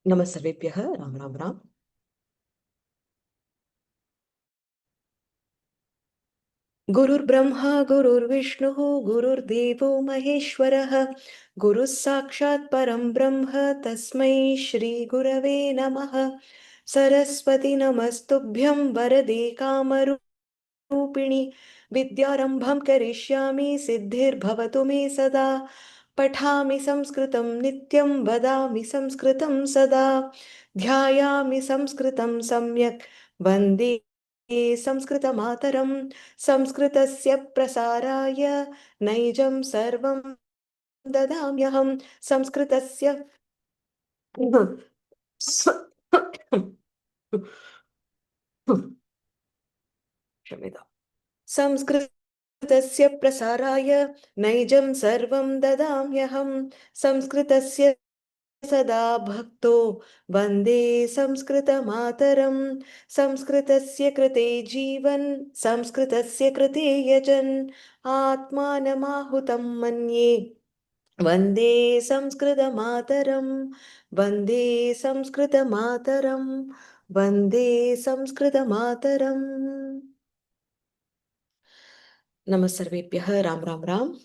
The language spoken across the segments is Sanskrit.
नमः सर्वेभ्यः राम राम राम। गुरुर्ब्रह्मा गुरुर्विष्णुः गुरुर्देवो महेश्वरः गुरुः साक्षात् परं ब्रह्म तस्मै श्री गुरवे नमः। सरस्वती नमस्तुभ्यं वरदे कामरूपिणि विद्यारम्भं करिष्यामि सिद्धिर्भवतु मे सदा। पठामि संस्कृतं नित्यं वदामि संस्कृतं सदा। ध्यायामि संस्कृतं सम्यक् वन्दे संस्कृतमातरं। संस्कृतस्य प्रसाराय नैजं सर्वं ददाम्यहं। संस्कृतस्य क्षम्यताम्। संस्कृतस्य प्रसाराय नैजं सर्वं ददाम्यहं। संस्कृतस्य सदा भक्तो वन्दे संस्कृतमातरं। संस्कृतस्य कृते जीवन् संस्कृतस्य कृते यजन् आत्मानमाहुतं मन्ये वन्दे संस्कृतमातरं। वन्दे संस्कृतमातरं। वन्दे संस्कृतमातरम्। नमः सर्वेभ्यः राम राम राम।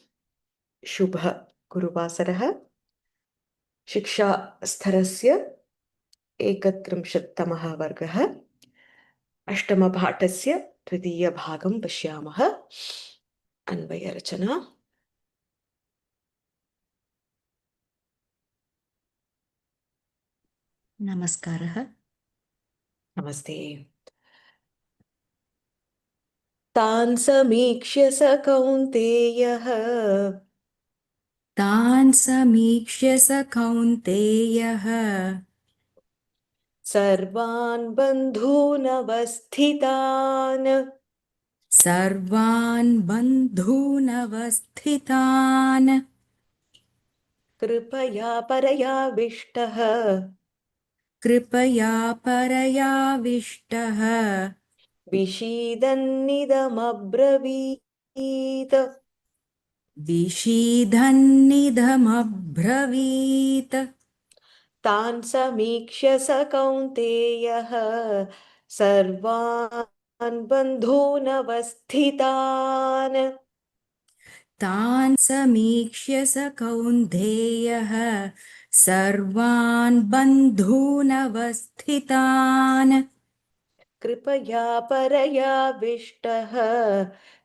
शुभः गुरुवासरः। शिक्षास्तरस्य 31तमः वर्गः। अष्टमपाठस्य द्वितीयभागं पश्यामः। अन्वयरचना। नमस्कारः। नमस्ते। तान् समीक्ष्य स कौन्तेयः तान् समीक्ष्य स कौन्तेयः सर्वान् बन्धूनवस्थितान् सर्वान् बन्धूनवस्थितान् कृपया परयाविष्टः कृपया परयाविष्टः विषीदन्निदमब्रवीत्। विषीदन्निदमब्रवीत्। तान् समीक्ष्य स कौन्तेयः सर्वान् बन्धूनवस्थितान् तान् समीक्ष्य स कौन्तेयः सर्वान् बन्धूनवस्थितान् कृपया परयाविष्टः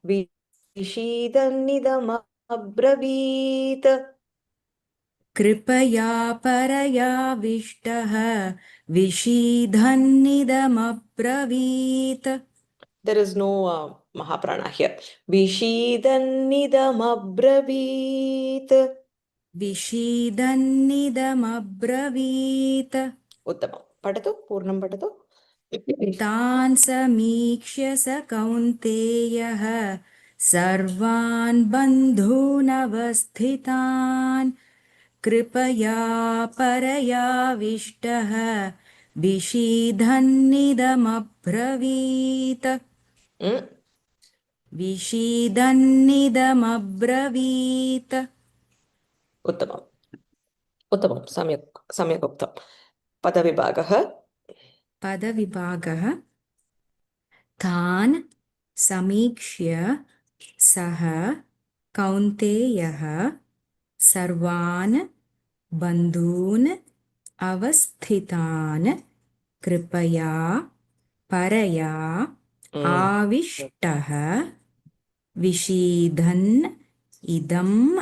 विषीदन्निदमब्रवीत्। कृपया परयाविष्टः विषीदन्निदमब्रवीत्। There is no Mahaprana here. विषीदन्निदमब्रवीत्। विषीदन्निदमब्रवीत्। उत्तमं। पठतु, पूर्णं पठतु। तान् समीक्ष्य स कौन्तेयः सर्वान् बन्धूनवस्थितान् कृपया परयाविष्टः विषीदन्निदमब्रवीत्। विषीदन्निदमब्रवीत्। उत्तमम् उत्तमं, सम्यक् सम्यक् उक्तं। पदविभागः। पदविभागः। तान् समीक्ष्य सः कौन्तेयः सर्वान् बन्धून् अवस्थितान् कृपया परया आविष्टः विषीदन् इदम्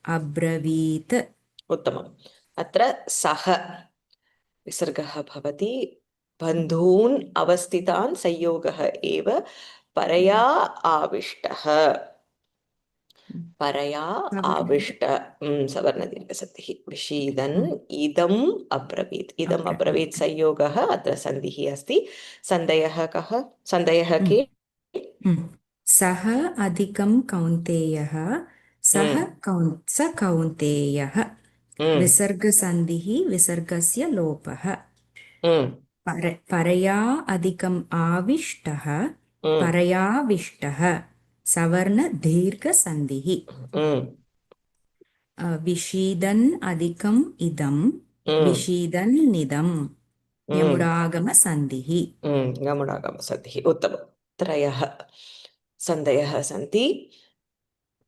अब्रवीत्। उत्तमम्। अत्र सः विसर्गः भवति। बन्धून् अवस्थितान् संयोगः एव। परया आविष्टः। परया आविष्ट सवर्णदीर्घसन्धिः। विषीदन् इदम् अब्रवीत्। इदम् अब्रवीत् संयोगः अत्र सन्धिः अस्ति। सन्धयः कः? सन्धयः के? सः अधिकं कौन्तेयः सः स कौन्तेयः। विसर्गसन्धिः विसर्गस्य लोपः। परया अधिकम् आविष्टः परयाविष्टः सवर्णदीर्घसन्धिः। विषीदन् अधिकम् इदम् विषीदन्निदम् mm, यमुडागमसन्धिः गमनागमसन्धिः उत्तमं त्रयः सन्धयः सन्ति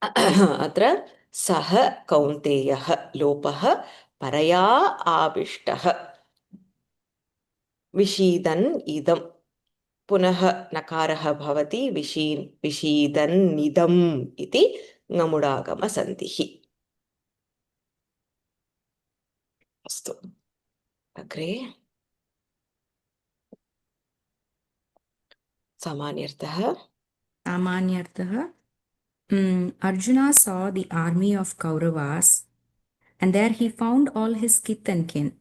अत्र सः कौन्तेयः लोपः परया आविष्टः विषीदन् इदं पुनः नकारः भवति विषीदन्निदम् इति ङमुडागमसन्धिः अस्तु अग्रे सामान्यर्थः सामान्यर्थः Arjuna saw the army of Kauravas and there he found all his kith and kin.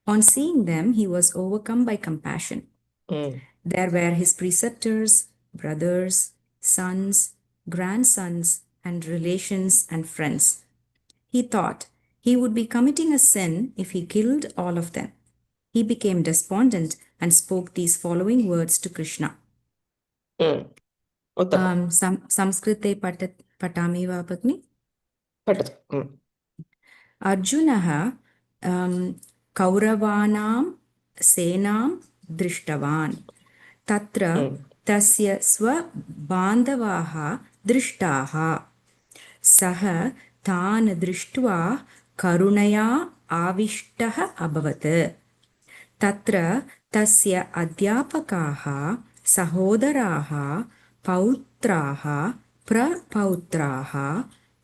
On seeing them, he was overcome by compassion. There were his preceptors, brothers, sons, grandsons, and relations and friends. He thought he would be committing a sin if he killed all of them. He became despondent and spoke these following words to Krishna. उत्तमं संस्कृते पठामि वा भगिनि? पठतु अर्जुनः कौरवानां सेनां दृष्टवान् तत्र तस्य स्वबान्धवाः दृष्टाः सः तान् दृष्ट्वा करुणया आविष्टः अभवत् तत्र तस्य अध्यापकाः सहोदराः पौत्राः प्रपौत्राः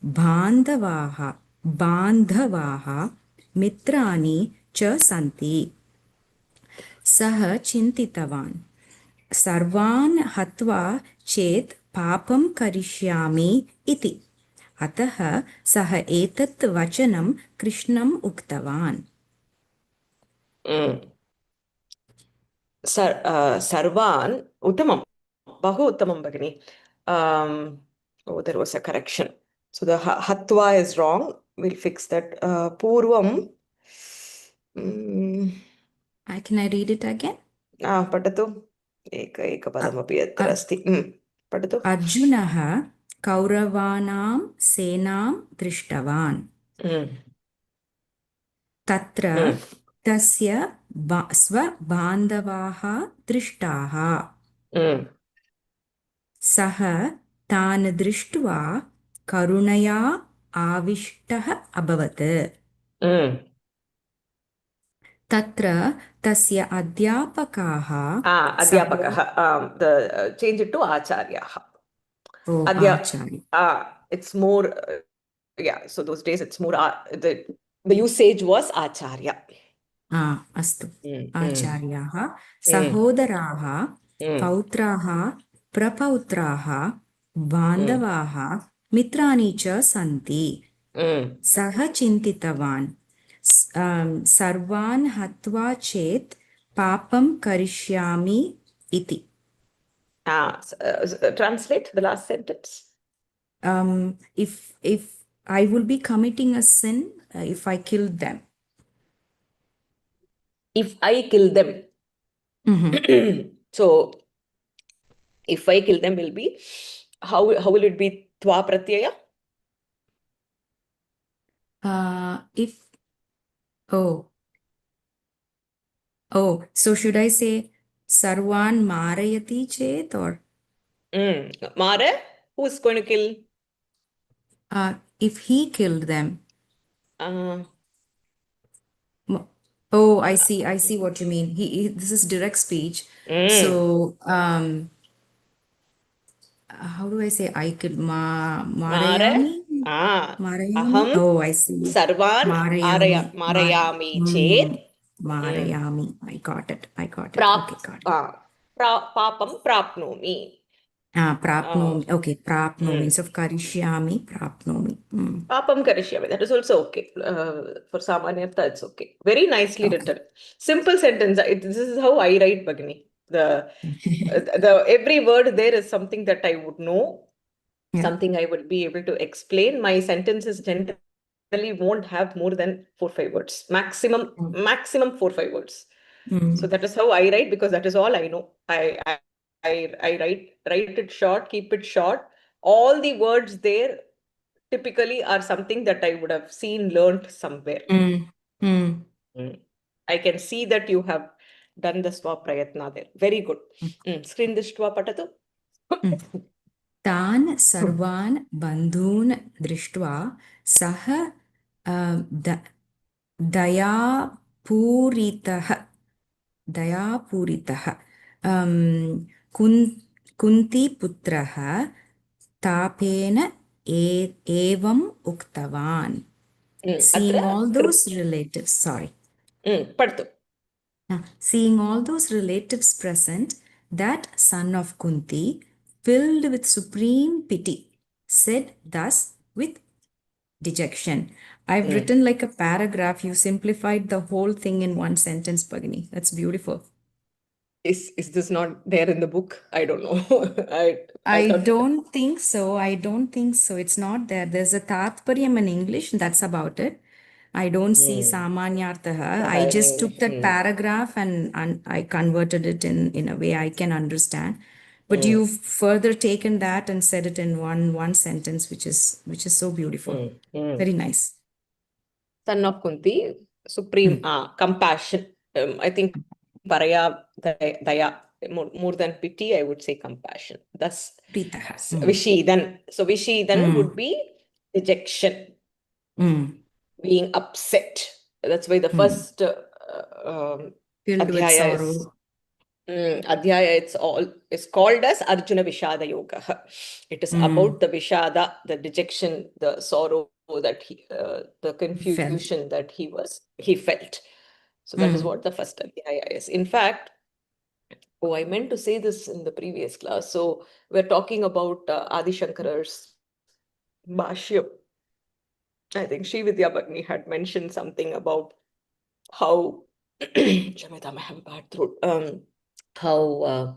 बान्धवाः मित्राणि च सन्ति सः चिन्तितवान् सर्वान् हत्वा चेत् पापं करिष्यामि इति अतः सः एतत् वचनं कृष्णम् उक्तवान् सर्वान् उत्तमं बहु उत्तमं भगिनि oh there was a correction so the hatva is wrong we'll fix that purvam can I read it again पठतु एकपदमपि अत्र अस्ति पठतु अर्जुनः कौरवानां सेनां दृष्टवान् तत्र तस्य स्वबान्धवाः दृष्टाः सः तान् दृष्ट्वा करुणया आविष्टः अभवत् तत्र तस्य अध्यापकः change it to आचार्याः it's more yeah so those days it's more the usage was acharya अस्तु आचार्याः सहोदराः पौत्राः प्रपौत्राः बान्धवाः मित्राणि च सन्ति सः चिन्तितवान् सर्वान् हत्वा चेत् पापं करिष्यामि इति translate the last sentence if I will be committing a sin if I killed them if I kill them so if I kill them will be how will it be twa pratyaya if so should I say sarvan marayati chet or mara who is going to kill if he killed them I see what you mean this is direct speech so how do I say I could marayami marayami I see sarvan marayami chet marayami I got it okay got it papam prapnomi prapnomi okay prapnomi instead of karishyami prapnomi papam karishyami that is also okay for samanyartha it's okay very nicely written simple sentence this is how I write Bhagini the every word there is something that I would know something I would be able to explain my sentences generally won't have more than 4-5 words maximum 4-5 words so that is how I write because that is all I know I write it short keep it short all the words there typically are something that I would have seen learned somewhere I can see that you have done the swa prayatna there. Very good. Screen drishtva patatu. तान् सर्वान् बन्धून् दृष्ट्वा सः दयापूरितः कुन्तीपुत्रः तापेन एवम् उक्तवान्. Seeing all those relatives, Padtu. Seeing all those relatives present, that son of Kunti, filled with supreme pity, said thus with dejection. I've written like a paragraph. You simplified the whole thing in one sentence, Pagini. That's beautiful. Is this not there in the book? I don't know. I thought don't think so. It's not there. There's a Tatparyam in English, and that's about it. I don't see Samanyarthaha. I just took that paragraph and I converted it in a way I can understand. But you've further taken that and said it in one sentence, which is so beautiful. Very nice. Son of Kunti, supreme compassion. I think paraya daya. More than pity, I would say compassion. Thus, Pritaha. Vishidan. So Vishidan would be dejection, being upset. That's why the first Filled with adhyaya sorrow. Adhyaya, it's called as Arjuna Vishada Yoga. It is about the Vishada, the dejection, the sorrow that the confusion that he felt. So that is what the first Adhyaya is. In fact, I meant to say this in the previous class. So we're talking about Adi Shankara's Bhashyam. I think Sri Vidya Bhagni had mentioned something about how Shamita, I have a bad throat. How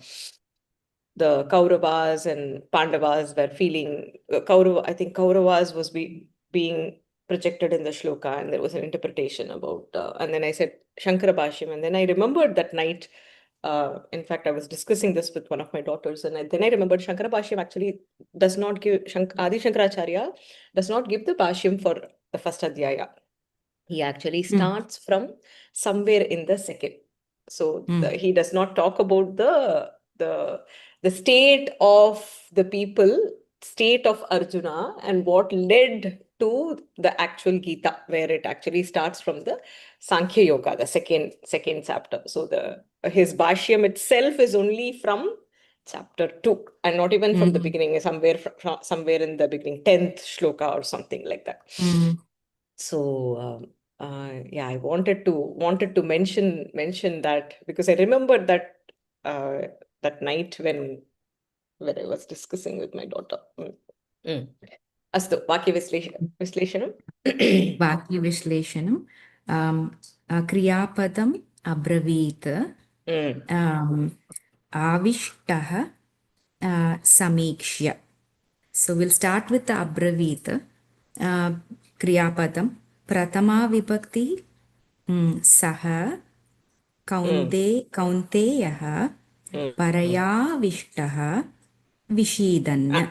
the Kauravas and Pandavas were feeling. I think Kauravas was being projected in the shloka, and there was an interpretation about. And then I said Shankara Bhashyam, and then I remembered that night. In fact, I was discussing this with one of my daughters, and then I remembered Shankara Bhashyam actually does not give Adi Shankaracharya does not give the Bhashyam for the first Adhyaya. He actually starts from somewhere in the second. So he does not talk about the state of the people, state of Arjuna, and what led to the actual Gita, where it actually starts from the Sankhya Yoga, the second chapter. So his Bhashyam itself is only from chapter 2, and not even from the beginning, somewhere in the beginning, 10th shloka or something like that. So yeah, I wanted to mention that because I remembered that night when I was discussing with my daughter. Astu, वाक्यविश्लेषणं. वाक्यविश्लेषणं क्रियापदम् अब्रवीत् आविष्टः समीक्ष्य. So we'll start with the abravit. Kriyapadam. Pratama vibhakti saha kaunteyaha paraya vishtaha vishidan.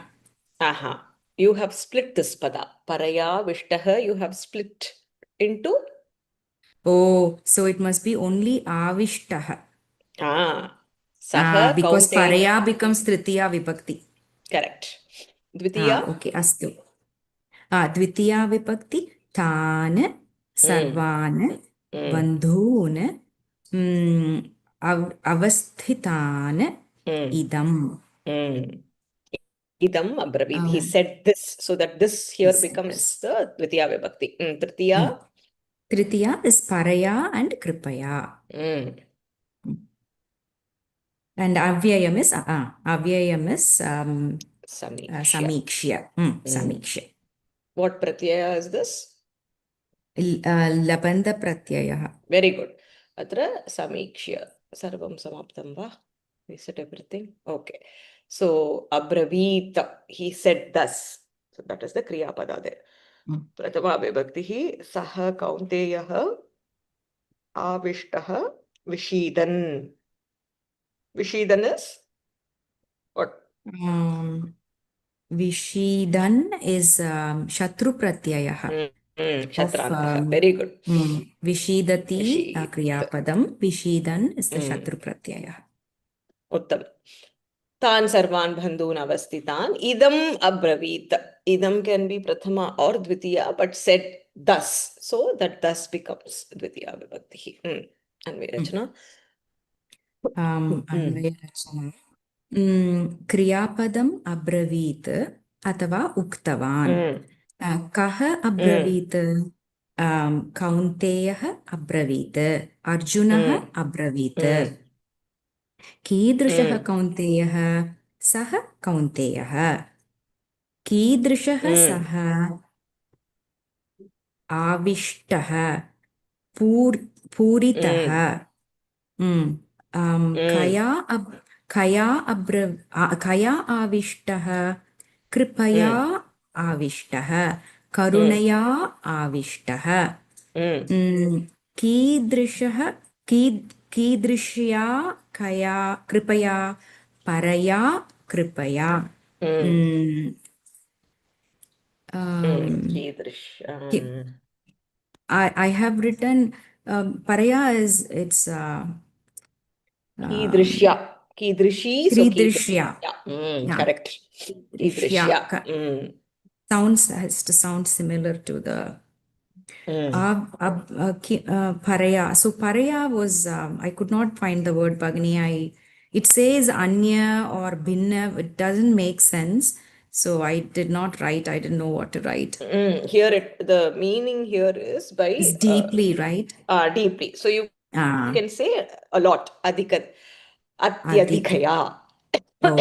You have split this pada. Paraya vishtaha, you have split into? Oh, so it must be only avishtaha. Saha because kaunteya. paraya becomes tritiya vibhakti. Correct. Dvitiya? Okay, astu. Dvitiya vibhakti taan sarvan bandhun avasthitan idam. Idam abravit. He said this, so that this here becomes the Dvitiya vibhakti. Tritiya? Tritiya is paraya and kripaya. And avyayam is samikshya. Samikshya. What pratyaya is this? Labandha pratyaya. Very good. Atra samikshya. Sarvam samaptam va? We said everything? Okay. So abravita, he said thus. So that is the kriya pada there. Pratama vibhaktihi saha kaunteyaha avishtaha vishidan. Vishidan is what? Vishidan is Shatru Pratyayaha. Shatrantah. Very good. Vishidati Vishid. kriyapadam. Vishidan is the Mm. Shatru Pratyaya. Uttam. Tan sarvan bandhun avasthitan. Idam abravit. Idam can be prathama or dvitiya, but said thus. So that thus becomes dvitiya vibhakti. And Vayarachana. Vayarachana. Kriyapadam abravit अथवा उक्तवान् कः अब्रवीत् कौन्तेयः अब्रवीत् अर्जुनः अब्रवीत् कीदृशः कौन्तेयः सः कौन्तेयः कीदृशः सः आविष्टः पूरितः कया आविष्टः कृपया आविष्टः करुणया आविष्टः कीदृश्या कया कृपया परया कृपया I have written paraya is it's Kidrishya. Kidrishi. So Kridrishya. Correct. Kridrishya. Kidrishya. Has to sound similar to the paraya. So paraya was I could not find the word Bhagini. It says anya or bhinna. It doesn't make sense. So I did not write. I didn't know what to write. Here the meaning here is by it's deeply, right? Deeply. So you can say a lot. Adhikat. Atyadhikaya. Oh,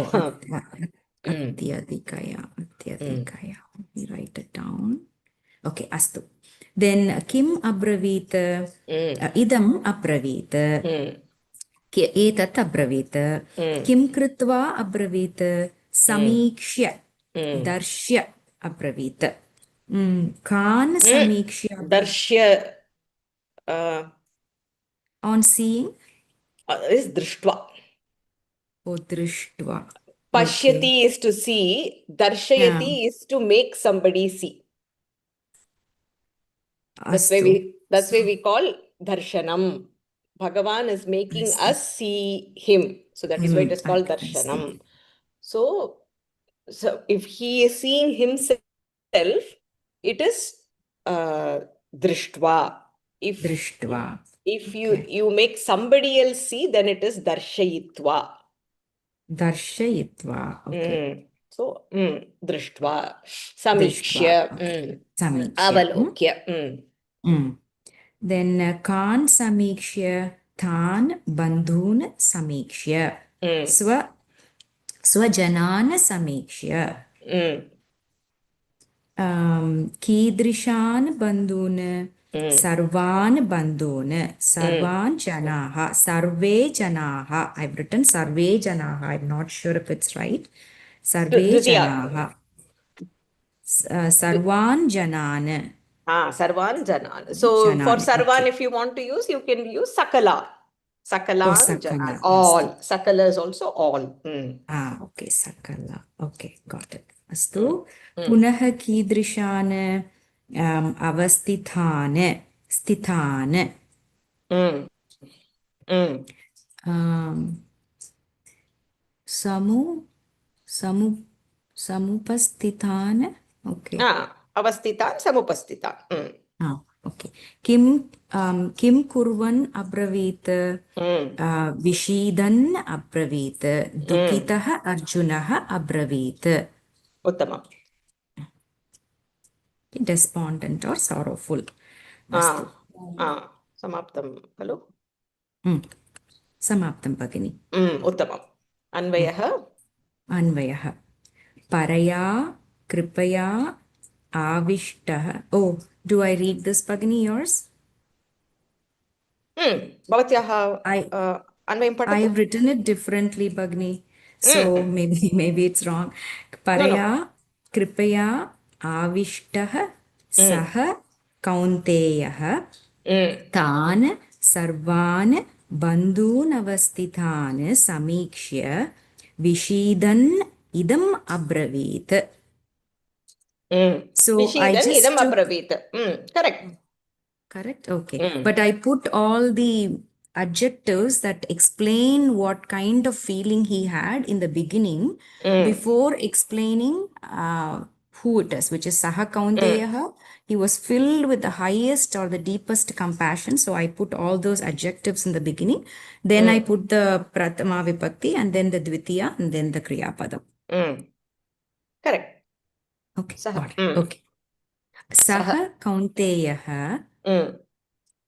Atyadhikaya. Atyadhikaya. Let me write it down. Okay, astu. Then kim abravit idam abravit etat abravit kim kritva abravit samikshya darshya abravit kan samikshya darshya on seeing is drishtva. Oh, drishtva. Pashyati is to see, darshayati is to make somebody see. That's why we call darshanam. Bhagavan is making us see him. So that is why it is called darshanam. So if he is seeing himself, it is drishtva. If you make somebody else see, then it is darshayitva. Darshayitva. Okay. So drishtva, samikshya, avalokya. Then kan samikshya tan bandhun samikshya swajanan samikshya कीदृशान् बन्धून् सर्वान् बन्धून् सर्वान् जनाः सर्वे जनाः I've written सर्वे जनाः I'm not sure if it's right सर्वे जनाः सर्वान् जनान् Sarvan Janan. So for Sarvan, if you want to use, you can use Sakala. Sakala, Janan. All. Sakala is also all. Okay, Sakala. Okay, got it. Astu. Punah कीदृशान् अवस्थितान् स्थितान् samupasthitan. Okay. Avasthitan, samupastitan. Okay. Kim kurvan abravit vishidan abravit dukitah arjunah abravit. Uttamam. Despondent or sorrowful. Samaptam. Hello? Samaptam Bhagini. Uttamam. Anvayah. Paraya kripaya avishtah. Oh, do I read this Bhagini yours? Bhavatyaha Anvayam Patatu. I have written it differently, Bhagini. So maybe it's wrong. Paraya kripaya avishtah sah kaunteyah tan sarvan bandhun avasthitan samikshya vishidan idam abravit. So I Vishidan just idam took, abravit. Correct. correct? Okay. But I put all the adjectives that explain what kind of feeling he had in the beginning before explaining who it is, which is Saha Kaunteyaha. He was filled with the highest or the deepest compassion. So I put all those adjectives in the beginning. Then I put the Prathama Vipakti and then the Dvitiya and then the Kriya Padam. Correct. Okay. Saha. All right. Okay. Saha Kaunteyaha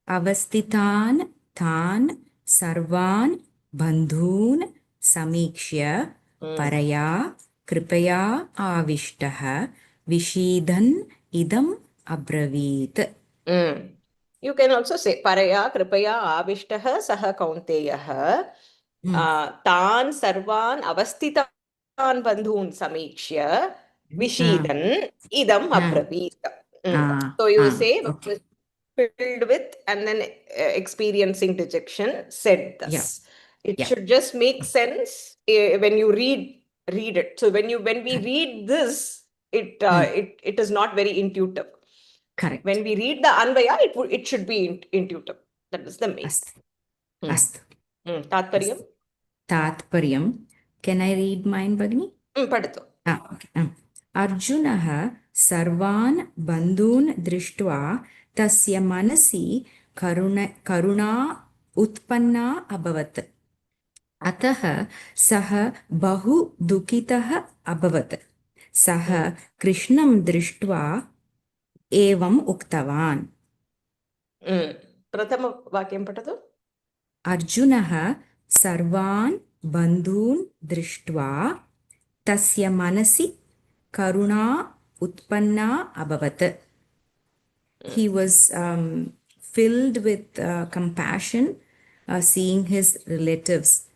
अवस्थितान् तान् सर्वान् बन्धून् समीक्ष्य परया कृपया आविष्टः विषीदन् इदम् अब्रवीत्. You can also say paraya kripaya avishtaha saha kaunteyah तान् सर्वान् अवस्थितान् बन्धून् समीक्ष्य विषीदन् idam अब्रवीत्. So you say Okay. filled with and then experiencing dejection said thus. Yeah. It Yeah. should just make sense when you read it. So when we read this, it is not very intuitive. Correct. When we read the Anvaya, it should be intuitive. That is the main. Astu. Astu. Tatparyam? Tatparyam. Can I read mine, Bhagini? Padatu. Okay. अर्जुनः सर्वान् बन्धून् दृष्ट्वा तस्य मनसि करुणा उत्पन्ना अभवत्. अतः सः बहु दुःखितः अभवत्. सः कृष्णं दृष्ट्वा एवम् उक्तवान्. प्रथमवाक्यं पठतु. अर्जुनः सर्वान् बन्धून् दृष्ट्वा तस्य मनसि करुणा उत्पन्ना अभवत्. He was filled with compassion, seeing his relatives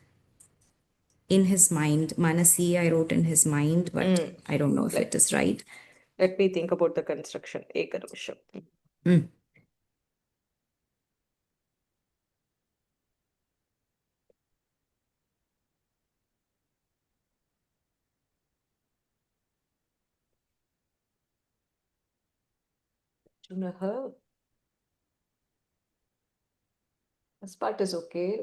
in his mind. Manasi, I wrote in his mind, but I don't know if it is right. Let me think about the construction. Ekanamisham. Arjunaha. This part is okay.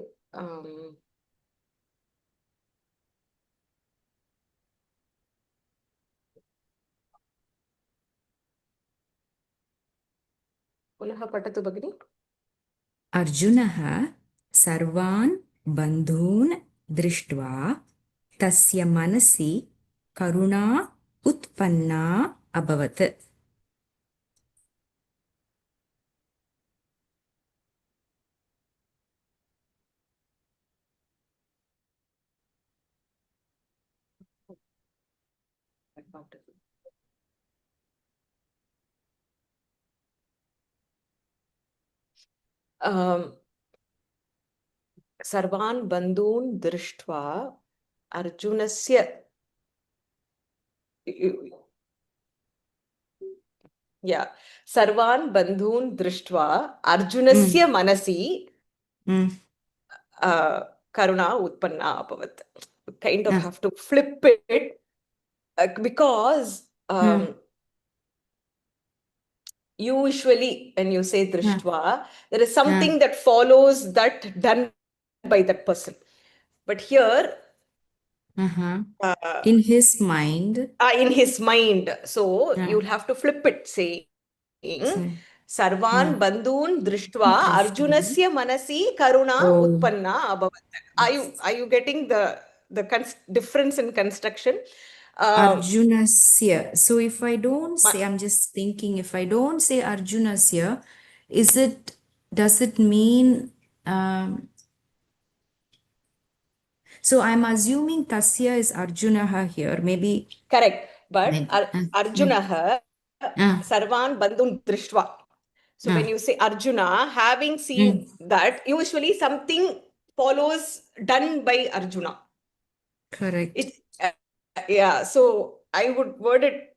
पुनः पठतु भगिनि. अर्जुनः सर्वान् बन्धून् दृष्ट्वा तस्य मनसि करुणा उत्पन्ना अभवत्. सर्वान् बन्धून् दृष्ट्वा अर्जुनस्य सर्वान् बन्धून् दृष्ट्वा अर्जुनस्य मनसि karuna utpanna abhavat. Kind of have to flip it because usually when you say drishtva, there is something that follows that done by that person. But here, in his mind. In his mind. So you'll have to flip it, saying Sarvan bandhun drishtva Arjunasya manasi karuna utpanna abhavat. Are you getting the difference in construction? Arjunasya. So if I don't say, I'm just thinking, if I don't say Arjunasya, does it mean, so I'm assuming Tasya is Arjunaha here, maybe. Correct. But Arjunaha Sarvan bandhun drishtva. So when you say Arjuna, having seen that, usually something follows done by Arjuna. Correct. So I would word it,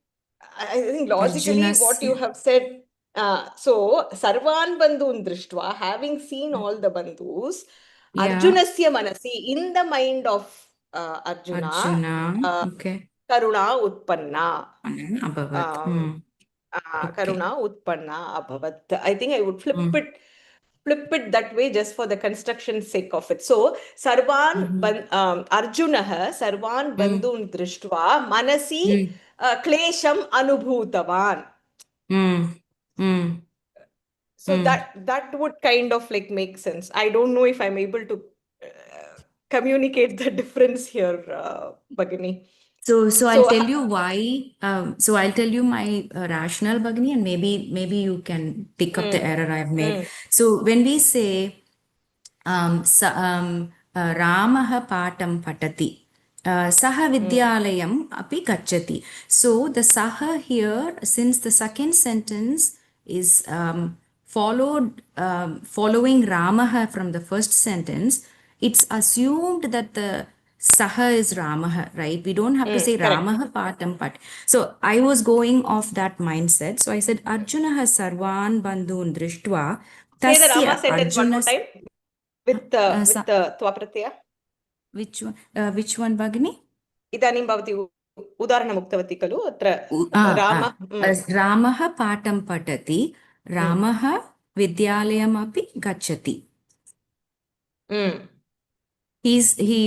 I think logically Arjunasya. what you have said. So Sarvan bandhun drishtva, having seen all the bandhus, Arjunasya manasi, in the mind of Arjuna. Okay. करुणा उत्पन्ना अभवत् okay. करुणा उत्पन्ना अभवत्. I think I would flip it that way just for the construction sake of it. So सर्वान् अर्जुनः सर्वान् बन्धून् दृष्ट्वा मनसि क्लेशम् अनुभूतवान्. So that would kind of like make sense. I don't know if I'm able to communicate the difference here, Bhagini. So I'll tell you why. So I'll tell you my rationale, Bhagini, and maybe you can pick up the error I've made. So when we say Ramah patam patati, Saha Vidyalayam api gachati. So the Saha here, since the second sentence is following Ramaha from the first sentence, it's assumed that the Saha is Ramaha, right? We don't have to say Ramaha patam pat. So I was going off that mindset. So I said Arjunaha sarvan bandhun drishtva. Say the Rama sentence one more time with tva pratyaya. Which one, Bhagini? इदानीं भवती उदाहरणम् उक्तवती खलु अत्र रामः पाठं पठति रामः विद्यालयमपि गच्छति. He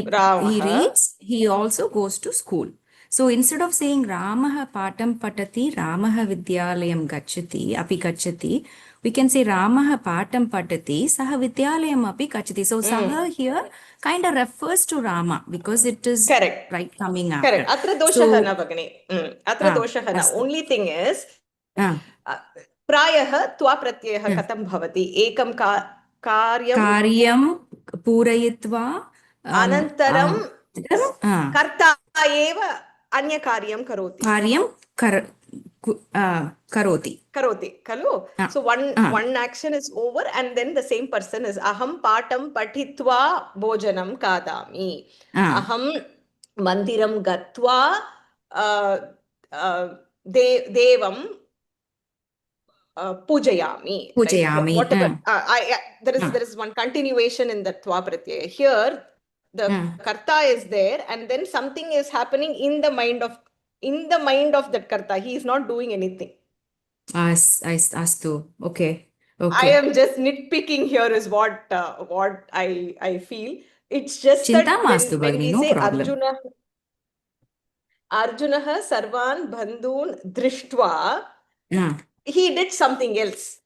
reads, he also goes to school. So instead of saying Ramah patam patati, Ramah vidyalayam gachati, api gachati, we can say Ramah patam patati, Saha vidyalayam api gachati. So Saha here kind of refers to Rama because it is right coming after. Correct. Atra doshah na Bhagini. Atra doshah na. Only thing is, प्रायः त्वा प्रत्ययः कथं भवति? एकं कार्यं पूरयित्वा अनन्तरं कर्ता एव अन्य कार्यं करोति. करोति खलु? So one action is over and then the same person is aham patam patitva bhojanam kadami. Aham mandiram gatva devam pujayami. Whatever. There is one continuation in the tva pratyaya. Here the karta is there and then something is happening in the mind of that karta. He is not doing anything. Astu. Okay. I am just nitpicking here is what I feel. It's just that when we say Arjunah sarvan bandhun drishtva, he did something else.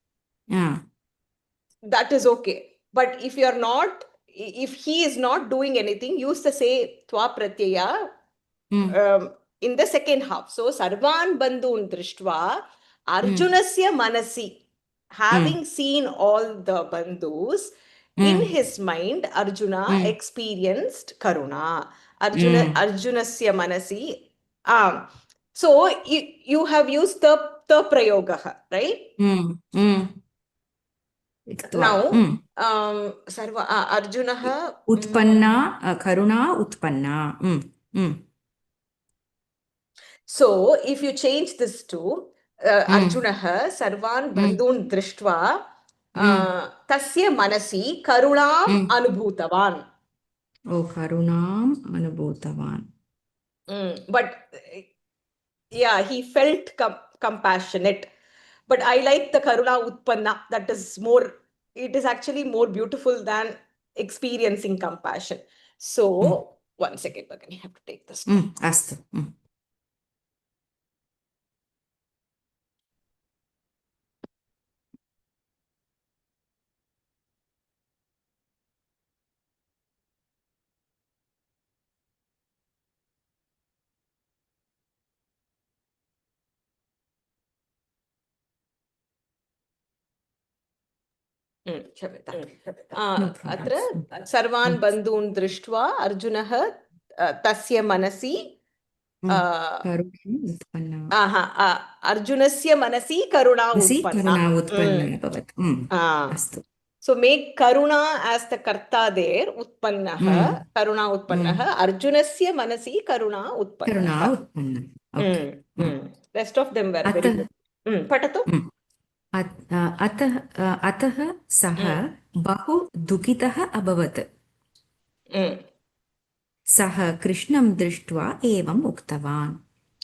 That is okay. But if he is not doing anything, use the say tva pratyaya in the second half. So sarvan bandhun drishtva Arjunasya manasi, having seen all the bandhus, in his mind Arjuna experienced karuna. Arjunasya manasi. So you have used the prayogah, right? Now sarva Arjunah utpanna karuna utpanna. So if you change this to Arjunah sarvan bandhun drishtva tasya manasi karunam anubhutavan. Karunam anubhutavan. But yeah, he felt compassionate. But I like the karuna utpanna. That is more, it is actually more beautiful than experiencing compassion. So one second, Bhagini, I have to take this. Astu. अत्र सर्वान् बन्धून् दृष्ट्वा अर्जुनः तस्य मनसि अर्जुनस्य मनसि करुणा उत्पन्ना. So make karuna as the karta there, utpannah, karuna utpannah, arjunasya manasi karuna utpannah. Okay. Rest of them were very good. Patatu. अतः सः बहु दुःखितः अभवत्. सः कृष्णं दृष्ट्वा एवम् उक्तवान्.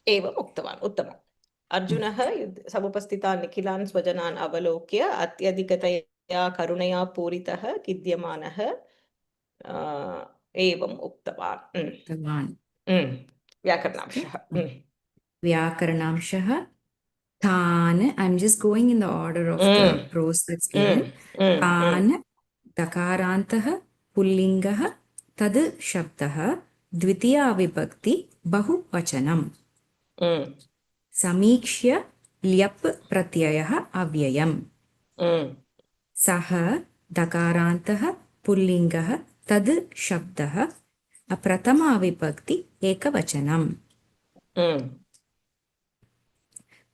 एवम् उक्तवान्. उत्तमम्. अर्जुनः समुपस्थितान् निखिलान् स्वजनान् अवलोक्य अत्यधिकतया करुणया पूरितः खिद्यमानः एवम् उक्तवान्. व्याकरणांशः. व्याकरणांशः तान्, I'm just going in the order of the prose that's given. तान् दकारान्तः पुल्लिङ्गः तद् शब्दः द्वितीया विभक्ति बहुवचनम्. समीक्ष्य ल्यप् प्रत्ययः अव्ययम्. सः दकारान्तः पुल्लिङ्गः तद् शब्दः प्रथमा विभक्ति एकवचनम्.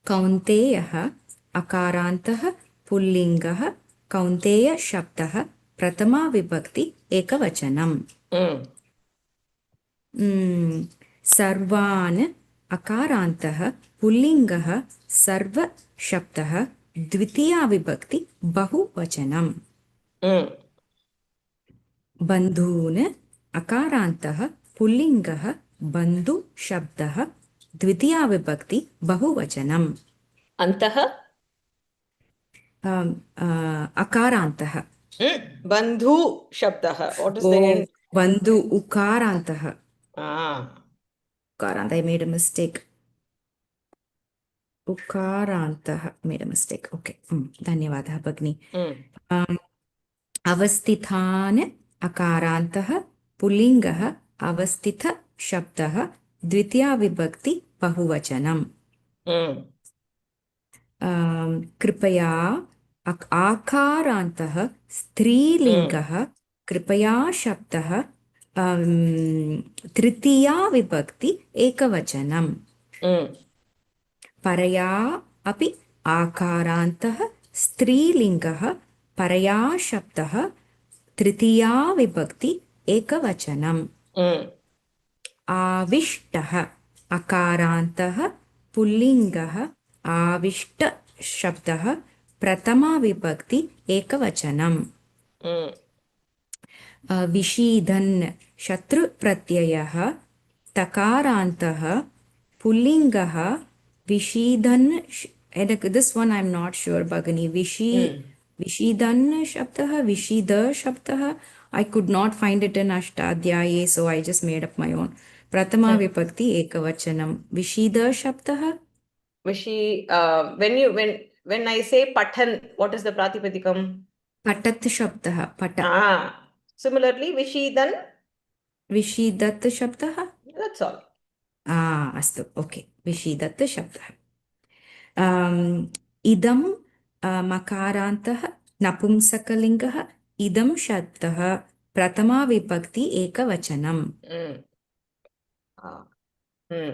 कौन्तेयः अकारान्तः पुल्लिङ्गः कौन्तेय शब्दः प्रथमा विभक्ति एकवचनम्. सर्वान् अकारान्तः पुल्लिङ्गः सर्व शब्दः द्वितीया विभक्ति बहुवचनम्. बन्धून् अकारान्तः पुल्लिङ्गः बन्धु शब्दः द्वितीया विभक्ति बहुवचनम्. अन्तः अकारान्तः बन्धु शब्दः. What is the end? बन्धु उकारान्तः. Ah. I made a mistake. उकारान्तः made a mistake. Okay. धन्यवादः भगिनी. अवस्थितान् अकारान्तः पुल्लिङ्गः अवस्थित शब्दः द्वितीया विभक्ति बहुवचनम्. कृपया आकारान्तः स्त्रीलिङ्गः कृपया शब्दः तृतीया विभक्ति एकवचनम्. परया अपि आकारान्तः स्त्रीलिङ्गः परया शब्दः तृतीया विभक्ति एकवचनम्. आविष्टः अकारान्तः पुल्लिङ्गः आविष्ट शब्दः प्रथमा विभक्ति एकवचनम्. विषीदन् शत्रुप्रत्ययः तकारान्तः पुल्लिङ्गः विषीदन्. This one I'm not sure, Bhagini. विषीदन् शब्दः विषीद शब्दः. I could not find it in Ashtadhyaye, so I just made up my own. प्रथमा विभक्ति एकवचनम्. विषीद शब्दः. When I say patan, what is the pratipadikam? पठत् शब्दः. पठ. Similarly, vishidan. विषीदत् शब्दः. That's all. अस्तु. ओके. विषीदत् शब्दः. इदं मकारान्तः नपुंसकलिङ्गः इदं शब्दः प्रथमा विभक्ति एकवचनम्.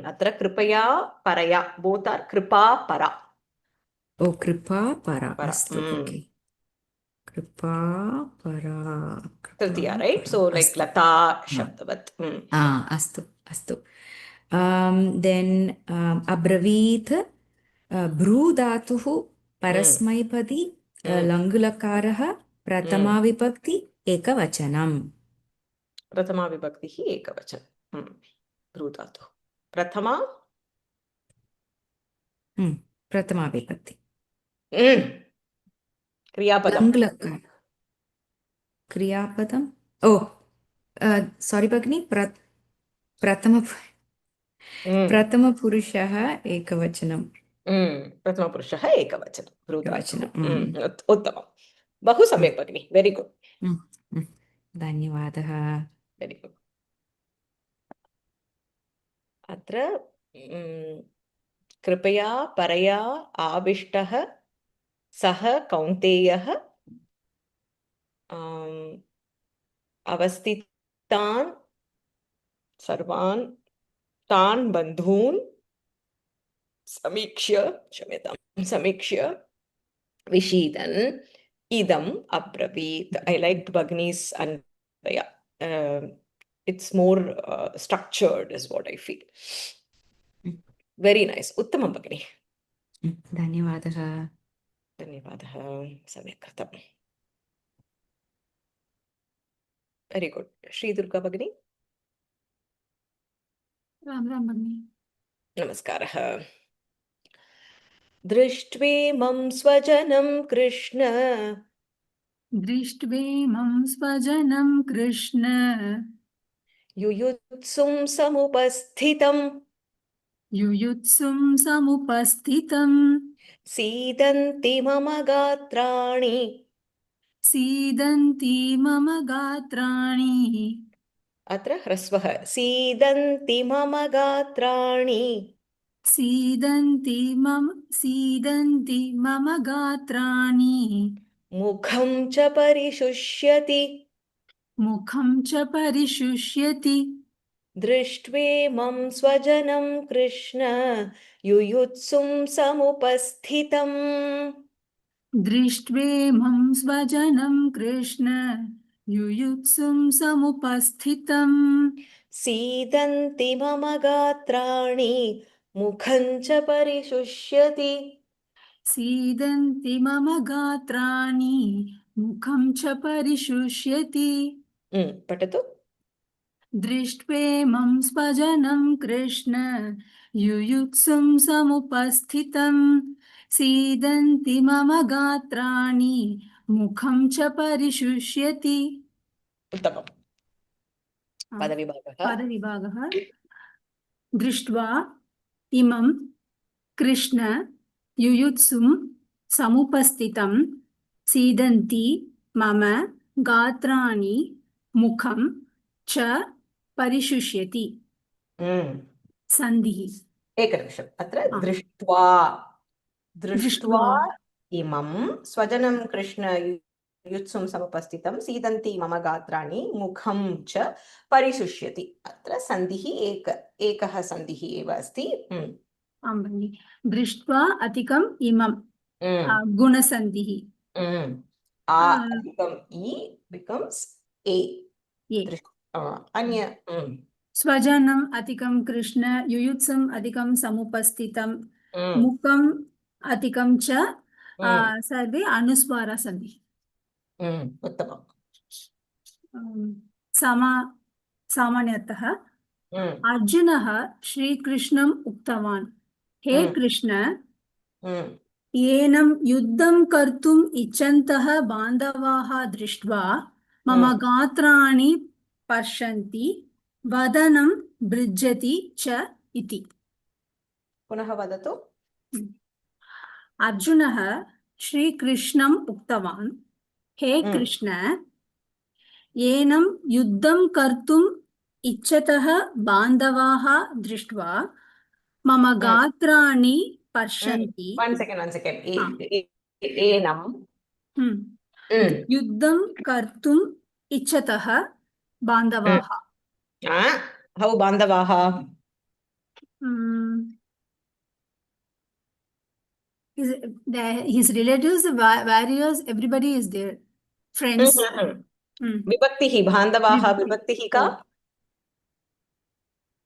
अत्र कृपया परया. Both are कृपा परा. ओ कृपा परा. अस्तु. ओके. कृपा परा. तृतीया, right? So like लता शब्दवत्. अस्तु. अस्तु. Then अब्रवीत् भ्रूधातुः परस्मैपदी लङ्लकारः प्रथमा विभक्ति एकवचनम्. प्रथमा विभक्तिः एकवचनम्. भ्रूधातुः प्रथमा प्रथमा विभक्ति. क्रियापदम्. लङ्लकार क्रियापदम्. ओ सारी भगिनी. प्रथमपुरुषः एकवचनम्. प्रथमपुरुषः एकवचनं. भ्रूधातुः. उत्तमं. बहु सम्यक् भगिनि. Very good. धन्यवादः. Very good. अत्र कृपया परया आविष्टः सः कौन्तेयः अवस्थितान् सर्वान् तान् बन्धून् समीक्ष्य विषीदन् idam abravit. I liked Bhagini's Anvaya. It's more structured is what I feel. Very nice. Uttamam Bhagini. धन्यवादः. धन्यवादः. सम्यक् कृतम्. Very good. Sri Durga Bhagini. Ram Ram भगिनी। नमस्कारः। दृष्ट्वेमं स्वजनं कृष्ण दृष्ट्वेमं स्वजनं कृष्ण युयुत्सुं समुपस्थितं युयुत्सुं समुपस्थितं सीदन्ति मम गात्राणि सीदन्ति मम गात्राणि अत्र ह्रस्वः सीदन्ति मम गात्राणि सीदन्ति मम गात्राणि मुखं च परिशुष्यति मुखं च परिशुष्यति दृष्ट्वेमं स्वजनं कृष्ण युयुत्सुं समुपस्थितम् दृष्ट्वेमं स्वजनं कृष्ण युयुत्सुं समुपस्थितम् सीदन्ति मम गात्राणि मुखं च परिशुष्यति सीदन्ति मम गात्राणि मुखं च परिशुष्यति पठतु दृष्ट्वेमं स्वजनं कृष्ण युयुत्सुं समुपस्थितं सीदन्ति मम गात्राणि मुखं च परिशुष्यति उत्तमम् पदविभागः पदविभागः दृष्ट्वा इमं कृष्ण युयुत्सुं समुपस्थितं सीदन्ति मम गात्राणि मुखं च परिशुष्यति सन्धिः एकनिमिषम् अत्र हा, दृष्ट्वा दृष्ट्वा इमं स्वजनं कृष्ण युत्सुं समुपस्थितं सीदन्ति मम गात्राणि मुखं च परिशुष्यति अत्र सन्धिः एकः सन्धिः एव अस्ति आं भगिनि दृष्ट्वा अधिकम् इमं Mm, गुणसन्धिः mm. आ, become E becomes A. ये अन्य स्वजनम् अधिकं कृष्ण युयुत्सुम् अधिकं समुपस्थितं मुखम् अधिकं च सर्वे अनुस्वारसन्धिः उत्तमम् सामान्यतः अर्जुनः श्रीकृष्णम् उक्तवान् हे कृष्ण येनं युद्धं कर्तुम् इच्छन्तः बान्धवाः दृष्ट्वा मम गात्राणि पश्यन्ति वदनं भृज्यति च इति पुनः वदतु अर्जुनः श्रीकृष्णम् उक्तवान् हे कृष्ण येनं युद्धं कर्तुम् इच्छतः बान्धवाः दृष्ट्वा मम गात्राणि पश्यन्ति one second हा, एनं युद्धं कर्तुम् इच्छतः बान्धवाः हौ बान्धवाः his relatives, warriors, everybody is there. Friends. विभक्तिः बान्धवाः विभक्तिः का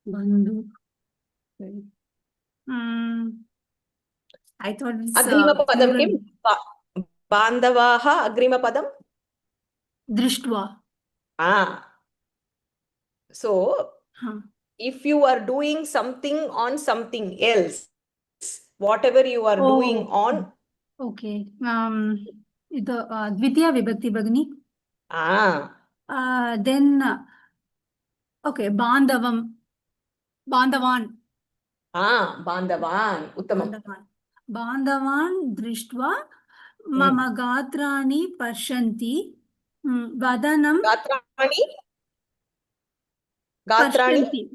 बन्धु. I thought it's अग्रिमपदं plural. किं बान्धवाः अग्रिमपदं दृष्ट्वा. So if you are doing something on something else, whatever you are doing on Okay. ಇದು ದ್ವಿತೀಯ ವಿಭಕ್ತಿ ಭಗಿನಿ. Then okay, बान्धवान् उत्तमम् बान्धवान् दृष्ट्वा मम गात्राणि पश्यन्ति वदनं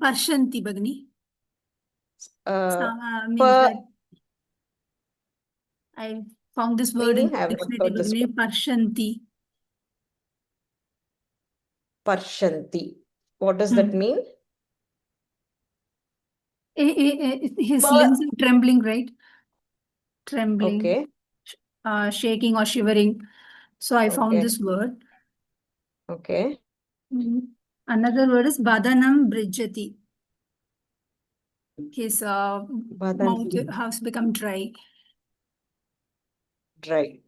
पश्यन्ति भगिनि I found this word in dictionary भगिनि Parshanti. What does that mean? His limbs are trembling, right? Trembling. Okay. Shaking or shivering. So I found this word. Okay. Another word is Badanam Brijjati. His mouth has become dry. Dry.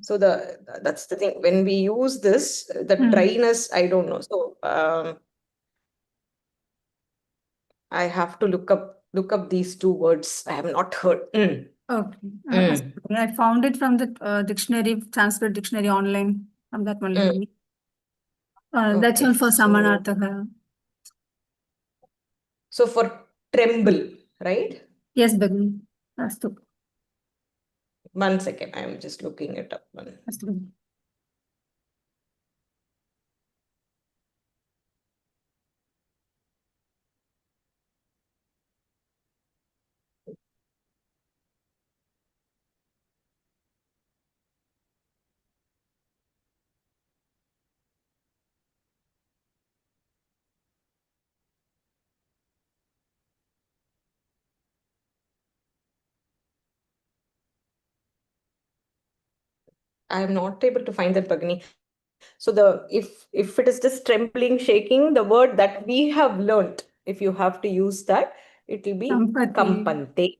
So that's the thing. When we use this, the dryness, I don't know. So I have to look up these two words. I have not heard. Okay. Mm. I found it from the dictionary, Sanskrit dictionary online. From that one, Mm. Bhagini. That's all Okay. for Samanartha. So for tremble, right? Yes, Bhagini. Astu. 1 second. I'm just looking it up. Astu, Bhagini. I am not able to find that, Bhagini. So if it is just trembling, shaking, the word that we have learnt, if you have to use that, it will be Sampati. kampante.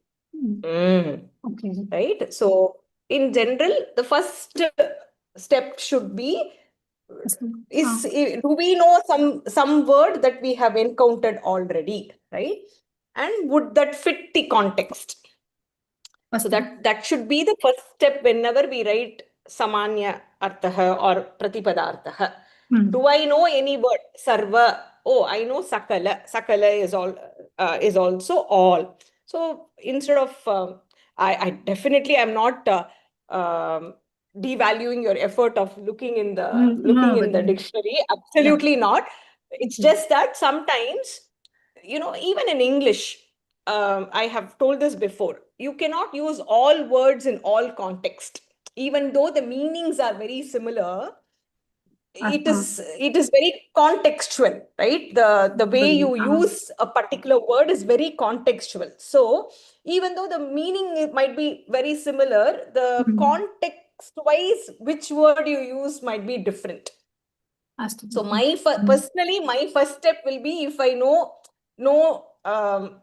Okay. Right? So in general, the first step should be, do we know some word that we have encountered already, right? And would that fit the context? So that should be the first step whenever we write samanya artha or pratipadartha. Do I know any word? Sarva. Oh, I know sakala. Sakala is also all. So instead of I definitely am not devaluing your effort of looking in the dictionary. Absolutely not. It's just that sometimes, even in English, I have told this before, you cannot use all words in all context. Even though the meanings are very similar, it is very contextual, right? The way you use a particular word is very contextual. So even though the meaning might be very similar, the context wise, which word you use might be different. So personally, my first step will be, if I know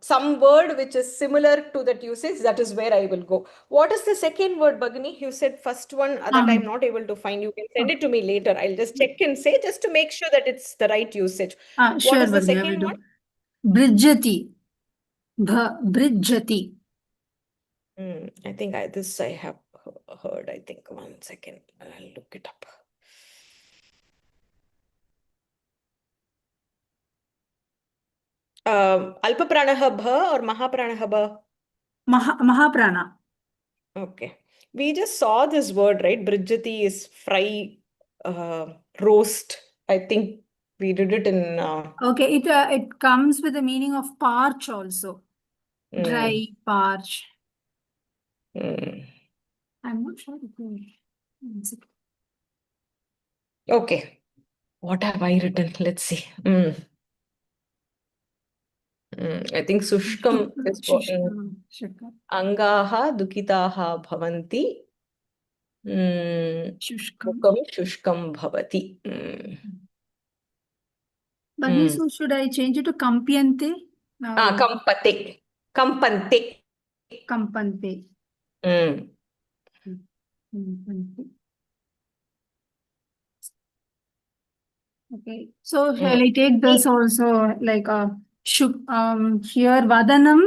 some word which is similar to that usage, that is where I will go. What is the second word, Bhagini? You said first one that I'm not able to find. You can send it to me later. I'll just check and say, just to make sure that it's the right usage. Sure, What is the Bhagini, second one? Bridjati. Bridjati. I think this I have heard. I think 1 second. I'll look it up. Alpapranah bha or Mahapranah bha? Mahaprana. Okay. We just saw this word, right? Brijati is fry, roast. I think we did it in. Okay, it comes with the meaning of parch also. Dry, parch. I'm not sure. Okay. What have I written? Let's see. I think Sushkam is Angaha Dukitaha Bhavanti. Mukam Shushkam Bhavati. Bhagini, so should I change it to Kampiante? Kampate. Kampante. Kampante. Okay. So shall I take this also like here Vadanam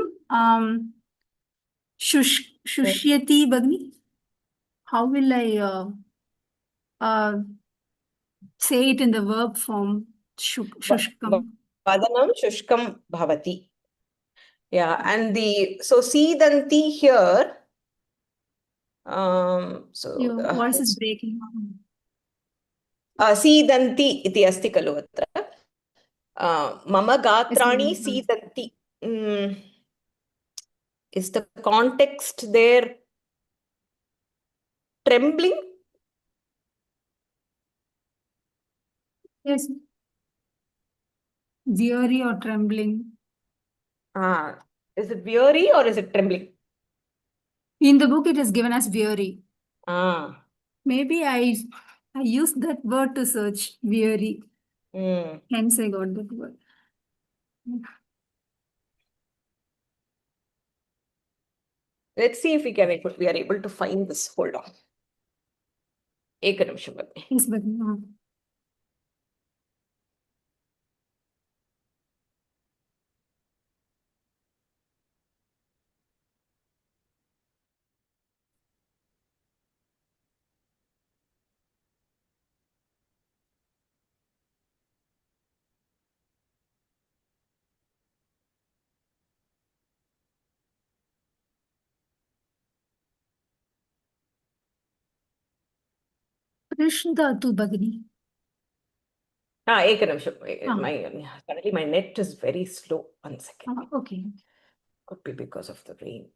Shushyati Bhagini? How will I say it in the verb form? Shushkam. Vadanam Shushkam Bhavati. Yeah, and so Sidanti here. Your voice is breaking. Sidanti iti asti khalu atra. Mama gatrani sidanti. Is the context there trembling? Yes. Weary or trembling. Is it weary or is it trembling? In the book, it is given as weary. Maybe I used that word to search weary. Hence, I got that word. Let's see if we are able to find this. Hold on. Ek nimisham Bhagini. Yes, Bhagini. Krishnadatu Bhagini. Ekanimsham. Ah. Currently my net is very slow. 1 second. Okay. Could be because of the rain.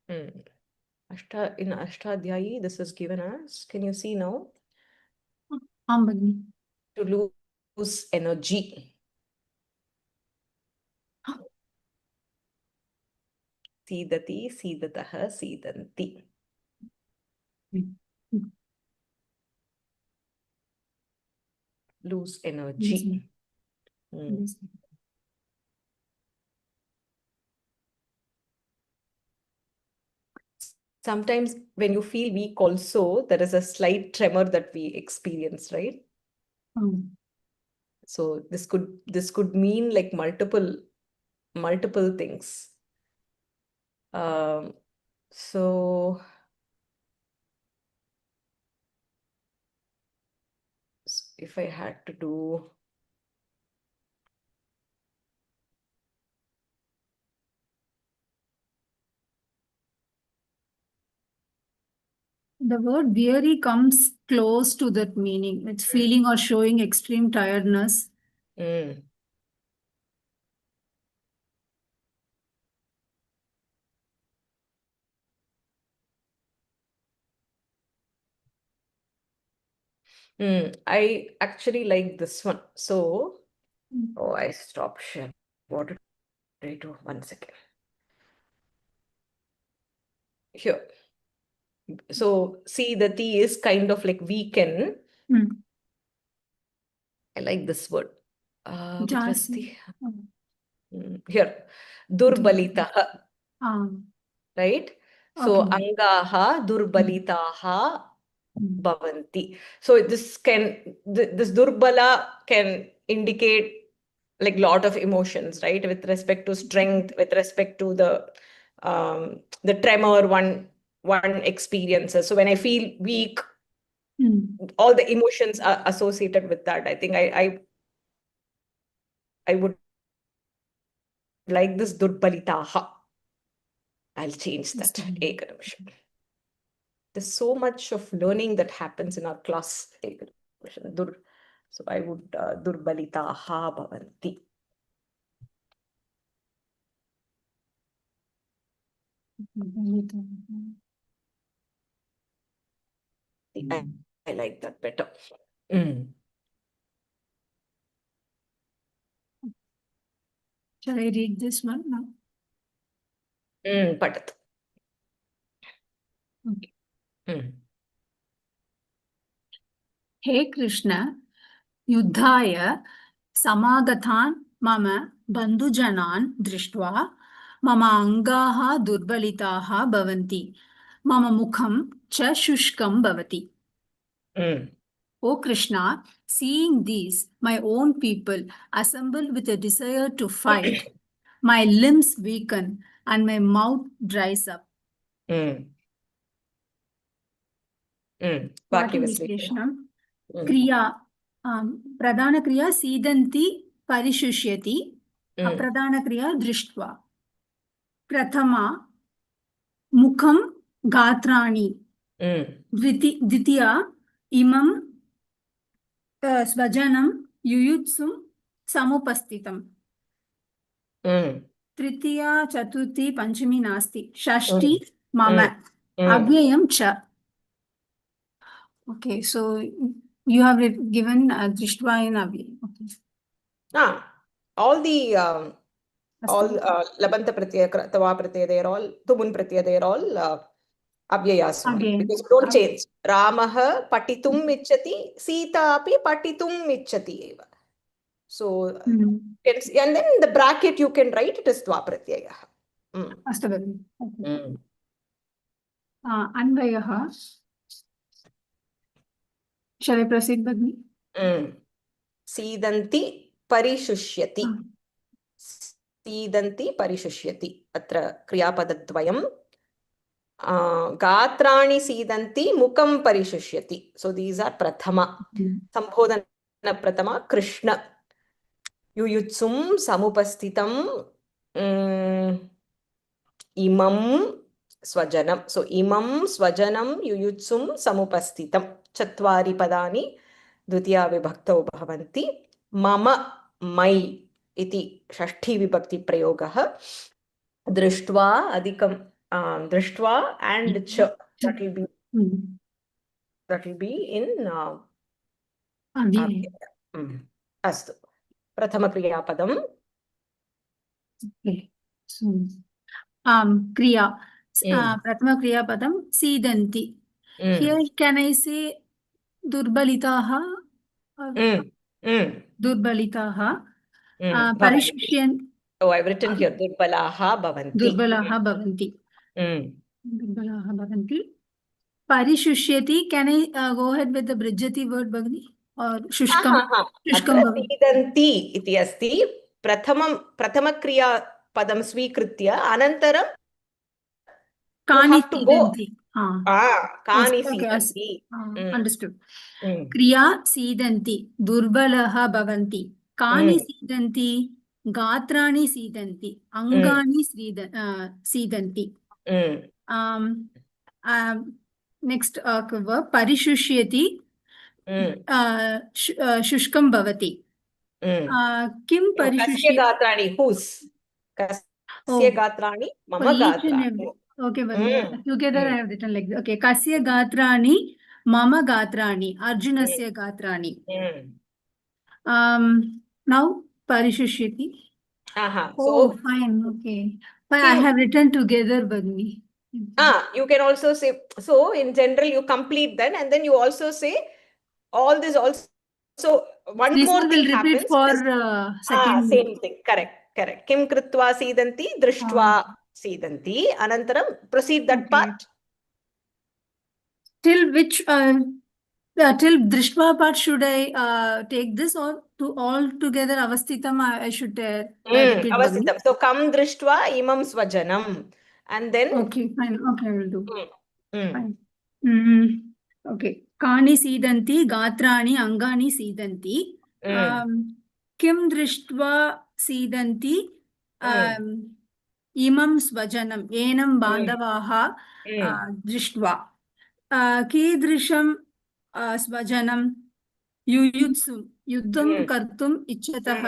In Ashtadhyayi, this is given as, can you see now? Bhagini. To lose energy. Sidati, Sidataha, Sidanti. Lose energy. Sometimes when you feel weak also, there is a slight tremor that we experience, right? So this could mean like multiple things. So if I had to do, the word weary comes close to that meaning. It's feeling or showing extreme tiredness. I actually like this one. So, I stopped sharing. What did I do? 1 second. Here. So, see, the T is kind of like weaken. I like this word. What was the... Here. Durbalitaha. Right? So, Angaha Durbalitaha Bhavanti. So this Durbala can indicate like lot of emotions, right? With respect to strength, with respect to the tremor one experiences. So when I feel weak, all the emotions are associated with that. I think I would like this Durbalitaha. I'll change that. Ekanimsham. There's so much of learning that happens in our class. So I would Durbalitaha Bhavanti. I like that better. Shall I read this one now? Patat. Okay. Hey Krishna, Yuddhaya Samagatan Mama Bandhujanan Drishtva Mama Angaha Durbalitaha Bhavanti Mama Mukham Cha Shushkam Bhavati. O Krishna, seeing these, my own people assemble with a desire to fight, my limbs weaken and my mouth dries up. Vakyavishleshanam. Kriya. Pradhana kriya sidanti parishusyati. Apradhana kriya drishtva. Prathama mukham gatrani. Dvitiya imam svajanam yuyutsum samupastitam. Tritiya chaturthi panchami nasti. Shashti mama. Avyayam cha. Okay, so you have given Drishtva in Avyayam. Okay. All the Labanta Pratyaya, Tava Pratyaya, they are all, Tumun Pratyaya, they are all Avyayas only. Because you don't change. Ramaha Patitum Michati, Sita api Patitum Michati eva. So, and then in the bracket you can write it as Tva Pratyaya. Astavadam. Anvayaha. Shall I proceed, Bhagini? सीदन्ति परिशुष्यति सीदन्ति परिशुष्यति अत्र क्रियापदद्वयं गात्राणि सीदन्ति मुखं परिशुष्यति सो दीस् आर् प्रथमा संबोधन प्रथमा कृष्ण युयुत्सुं समुपस्थितं इमं स्वजनं सो इमं स्वजनं युयुत्सुं समुपस्थितं चत्वारि पदानि द्वितीया विभक्तौ भवन्ति मम मै इति षष्ठी विभक्ति प्रयोगः दृष्ट्वा अधिकं दृष्ट्वा and ch that will be in अस्तु प्रथमक्रियापदम् क्रिया प्रथम क्रियापदं सीदन्ति. Here can I say दुर्बलिताः दुर्बलिताः परिशुष्यन्. Oh, I've written here दुर्बलाः भवन्ति. दुर्बलाः भवन्ति. दुर्बलाः भवन्ति. परिशुष्यति. Can I go ahead with the brijjati word, Bhagini? Or शुष्कं सीदन्ति इति अस्ति. प्रथमक्रियापदं स्वीकृत्य अनन्तरं कानि सीदन्ति. कानि सीदन्ति. Understood. क्रिया सीदन्ति दुर्बलः भवन्ति. कानि सीदन्ति गात्राणि सीदन्ति अङ्गानि सीदन्ति. नेक्स्ट परिशुष्यति शुष्कं भवति. किं परिशुष्यति गात्राणि whose कस्य गात्राणि मम गात्राणि. Okay, but together I have written like this. Okay, kasya gatrani mama gatrani arjunasya gatrani. Now parishushiti. So fine. Okay, but I have written together, Bhagini. You can also say, so in general you complete then and then you also say all this also. So one this more thing will repeat happens. For second. Same thing. Correct. Kim kritva सीदन्ति दृष्ट्वा सीदन्ति. Anantaram proceed that part. Till which till drishtva part should I take this, or to all together avasthitam I should repeat? Avasthitam. So kam drishtva imam swajanam. And then okay, fine. Okay, I will do. Fine. Okay. Kani सीदन्ति गात्राणि अङ्गानि सीदन्ति. किं दृष्ट्वा सीदन्ति इमं स्वजनम् एनं बान्धवाः दृष्ट्वा. कीदृशं स्वजनं युयुत्सु युद्धं कर्तुम् इच्छतः.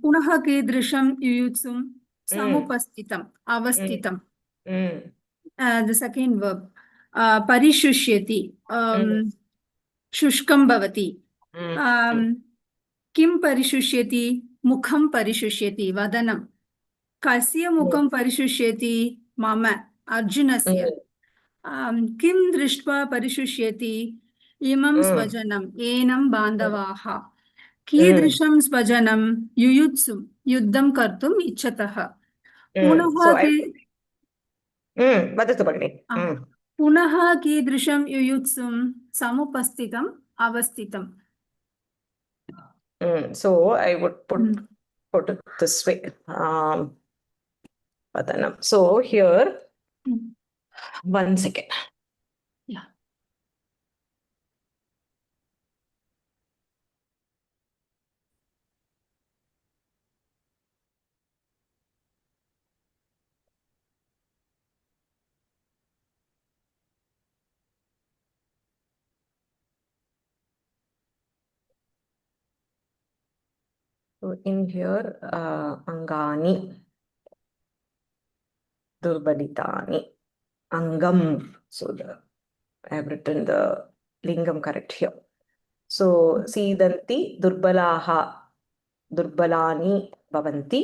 पुनः कीदृशं युयुत्सुं समुपस्थितम् अवस्थितं. The second verb परिशुष्यति शुष्कं भवति. किं परिशुष्यति मुखं परिशुष्यति वदनं. कस्य मुखं परिशुष्यति मम अर्जुनस्य. किं दृष्ट्वा परिशुष्यति इमं स्वजनम् एनं बान्धवाः. कीदृशं स्वजनं युयुत्सु युद्धं कर्तुम् इच्छतः. पुनः कीदृशं युयुत्सुं समुपस्थितम् अवस्थितम्. So I would put it this way. So here, one second. Yeah. So in here, angani, durbalitani, angam. So I have written the lingam correct here. So सीदन्ति दुर्बलाः दुर्बलानि भवन्ति.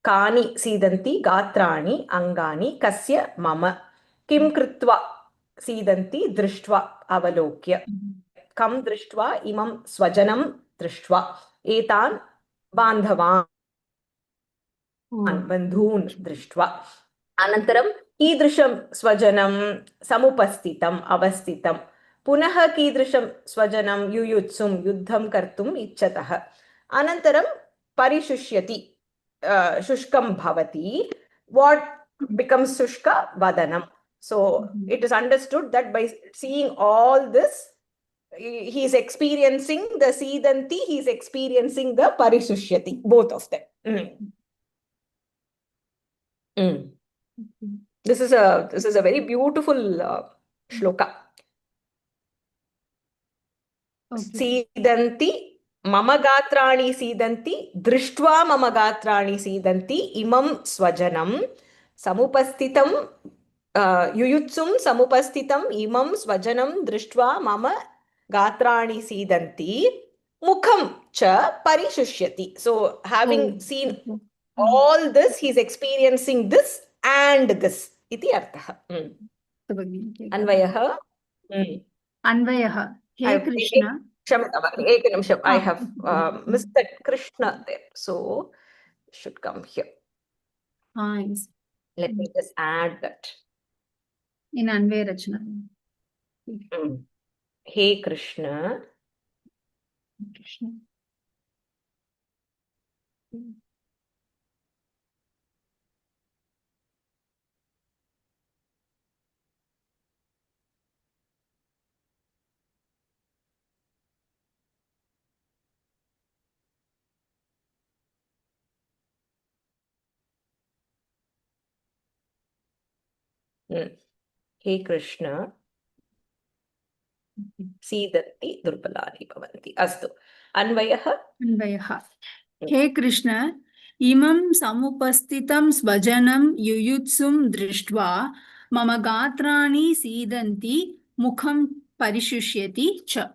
कानि सीदन्ति गात्राणि अङ्गानि कस्य मम. किं कृत्वा सीदन्ति दृष्ट्वा अवलोक्य. कं दृष्ट्वा इमं स्वजनं दृष्ट्वा एतान् बान्धवान् बन्धून् दृष्ट्वा. अनन्तरं कीदृशं स्वजनं समुपस्थितम् अवस्थितं. पुनः कीदृशं स्वजनं युयुत्सुं युद्धं कर्तुम् इच्छतः अनन्तरं परिशुष्यति शुष्कं भवति what becomes शुष्क वदनम् so it is understood that by seeing all this he is experiencing the Sidanti, he is experiencing the Parishushyati, both of them. This is a very beautiful shloka. Sidanti, mama gatrani sidanti, drishtva mama gatrani sidanti, imam swajanam, samupastitam, yuyutsum samupastitam, imam swajanam, drishtva mama gatrani sidanti, mukham cha parishushyati. So, having seen all this, he is experiencing this and this. Iti artha. Anvayah. Anvayah. Hey Krishna. I have missed that Krishna there. So, should come here. Nice. Let me just add that. In Vayerchana. Hey Krishna. Krishna. Hey Krishna. Sidanti durbalaani bhavanti. Astu. Anvayah. Anvayah. Hey Krishna. Imam samupastitam svajanam yuyutsum drishtva mama gatrani sidanti mukham parishushyati cha.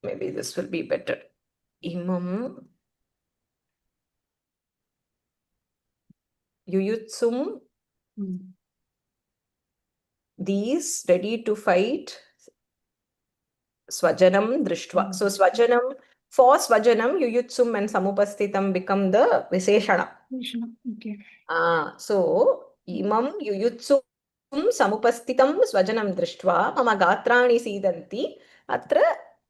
Maybe this will be better. Imam yuyutsum, these ready to fight, swajanam drishtva. So swajanam, for swajanam, yuyutsum and samupastitam become the visheshana. Okay. So imam yuyutsum samupastitam swajanam drishtva mama gatrani sidanti atra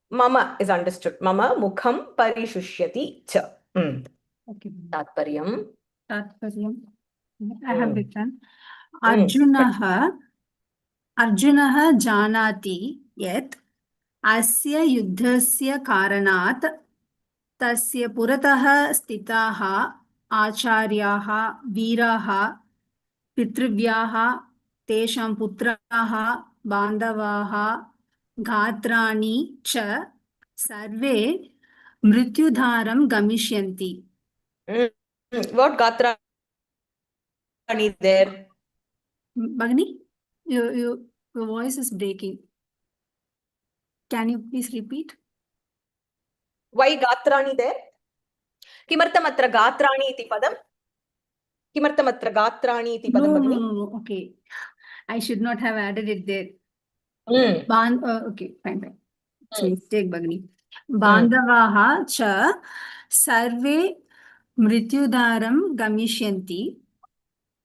mama is understood. Mama mukham parishushyati cha. Okay. Tatparyam. I have written. Arjunaha janati yet asya yuddhasya karanat tasya puratah stitaha acharyaha veeraha pitrivyaha tesham putraha bandavaha ghatrani cha sarve mrityudharam gamishyanti. What Gatrani there? Bhagini, your voice is breaking. Can you please repeat? Why Gatrani there? Kimartamatra Gatrani iti padam? Kimartamatra Gatrani iti padam, Bhagini? No. Okay. I should not have added it there. Okay, fine. It's a mistake, Bhagini. Bandavaha cha sarve mrityudaram gamishyanti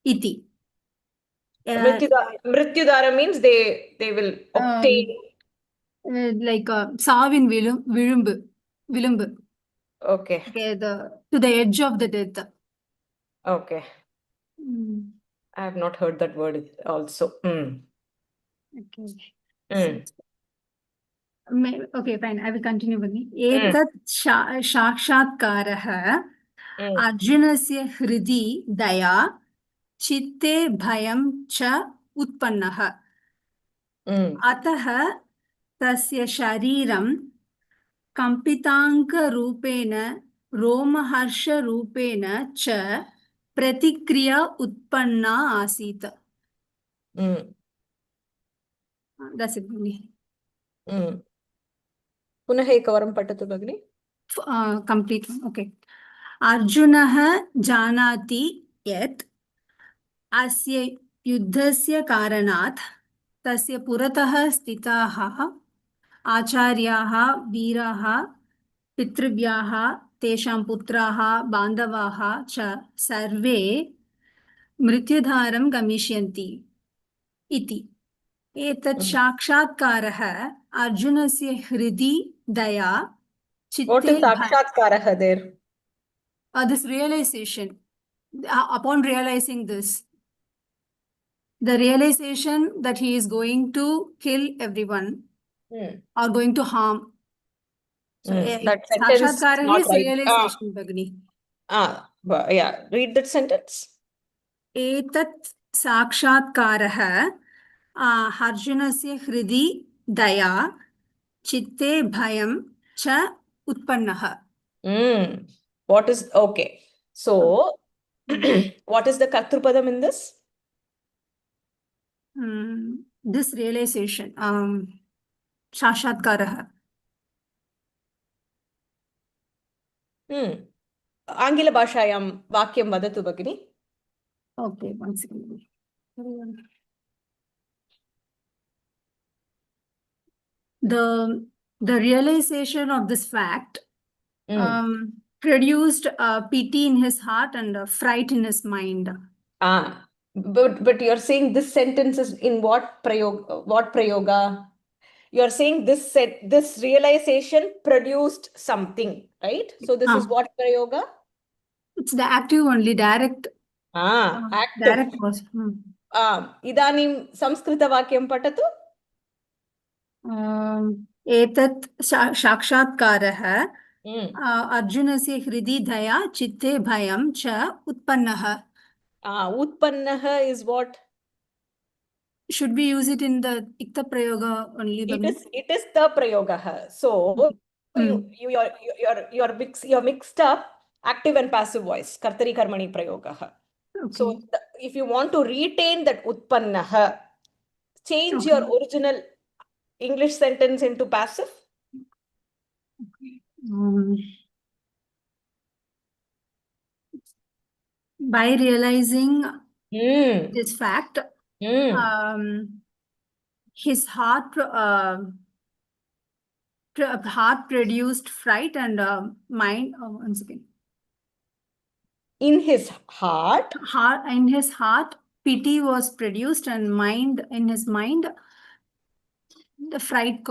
iti. Mrityudara means they will obtain. Like savin vilumbu. Okay. To the edge of the death. Okay. I have not heard that word also. Okay. Okay, fine. I will continue with me. Etat sakshatkaraha Arjunasya hridi daya chitte bhayam cha utpannaha. Ataha tasya shariram kampitanka rupena romaharsha rupena cha pratikriya utpanna asita. That's it. Punah ekavaram patatu, Bhagini. Complete. Okay. Arjunaha janati yet asya yuddhasya karanat tasya puratah stitaha acharyaha veeraha पितृव्याः तेषां पुत्राः बान्धवाः च सर्वे मृत्युधारं गमिष्यन्ति इति। एतत् साक्षात्कारः अर्जुनस्य हृदि दया What चित्ते is sakshatkaraha there? this realization, upon realizing this, the realization that he is going to kill everyone or going to harm. So That sentence is sakshatkara not is right. realization, Bhagini. Yeah, read that sentence. एतत् साक्षात्कारः अर्जुनस्य हृदि दया चित्ते भयं च उत्पन्नः. What is okay? So, what is the Kartrupadam in this? This realization, साक्षात्कारः. आङ्ग्लभाषायां वाक्यं वदतु भगिनि. Okay, one second. The realization of this fact produced pity in his heart and fright in his mind. But you're saying this sentence is in what prayoga? You're saying this realization produced something, right? So this is what prayoga? It's the active only, direct. Active. Direct was. इदानीं संस्कृतवाक्यं पठतु. एतत् साक्षात्कारः अर्जुनस्य हृदि दया चित्ते भयं च उत्पन्नः. उत्पन्नः is what? Should we use it in the ikta prayoga only? It is the prayoga. So you're mixed up active and passive voice. Kartari karmani prayoga. Okay. So if you want to retain that utpannah, change your original English sentence into passive. By realizing this fact, his heart produced fright and mind. Once again. In his heart, pity was produced, and in his mind, the fright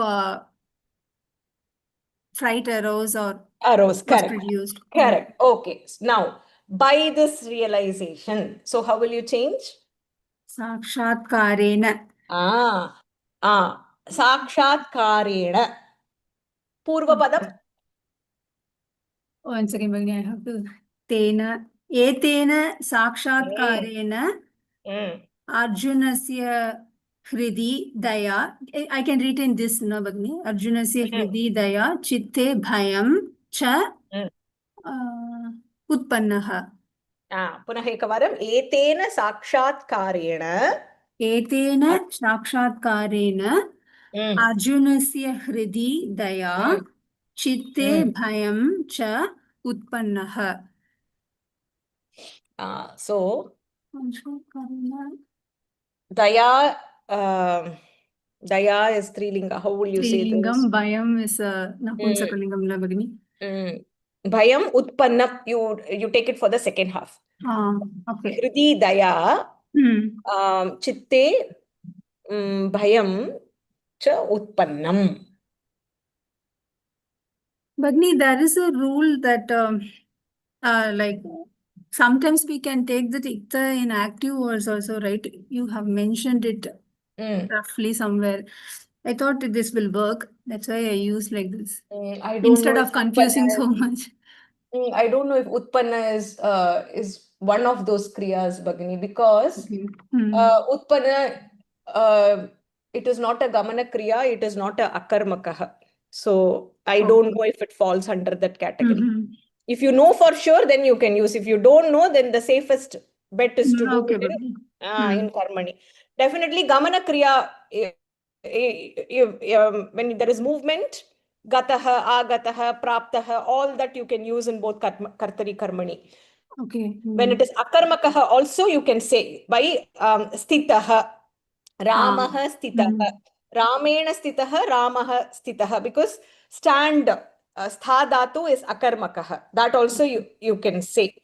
arose or was correct. Produced. Correct. Okay. Now, by this realization, so how will you change? Sakshatkarena. Sakshatkarena. Purvapadam. Once again, I have to. Etena sakshatkarena Arjunasya Hridi Daya. I can retain this, no, Bhagni. Arjunasya Hridi Daya Chitte Bhayam Cha Utpannaha. पुनः एकवारम् एतेन साक्षात्कारेण अर्जुनस्य हृदि दया चित्ते भयं च उत्पन्नः. So daya is strilinga. How will you say this? Bhayam is napunsakalingam, la Bhagini. Bhayam utpanna, you take it for the second half. Okay. Hridi daya chitte bhayam cha utpannam. Bhagini, there is a rule that like sometimes we can take the ikta in active words also, right? You have mentioned it roughly somewhere. I thought this will work. That's why I use like this. I don't Instead know of confusing so much. I don't know if utpanna is one of those kriyas, Bhagini, because utpanna, it is not a gamana kriya, it is not a akarmakaha. So I don't know if it falls under that category. If you know for sure, then you can use. If you don't know, then the safest bet is to do it in karmani. Definitely gamana kriya, when there is movement, gataha, agataha, praptaha, all that you can use in both kartari karmani. Okay. When it is akarmakaha also you can say by stitaha, ramaha stitaha, ramena stitaha, ramaha stitaha, because stand stha dhatu is akarmakah. That also you can say.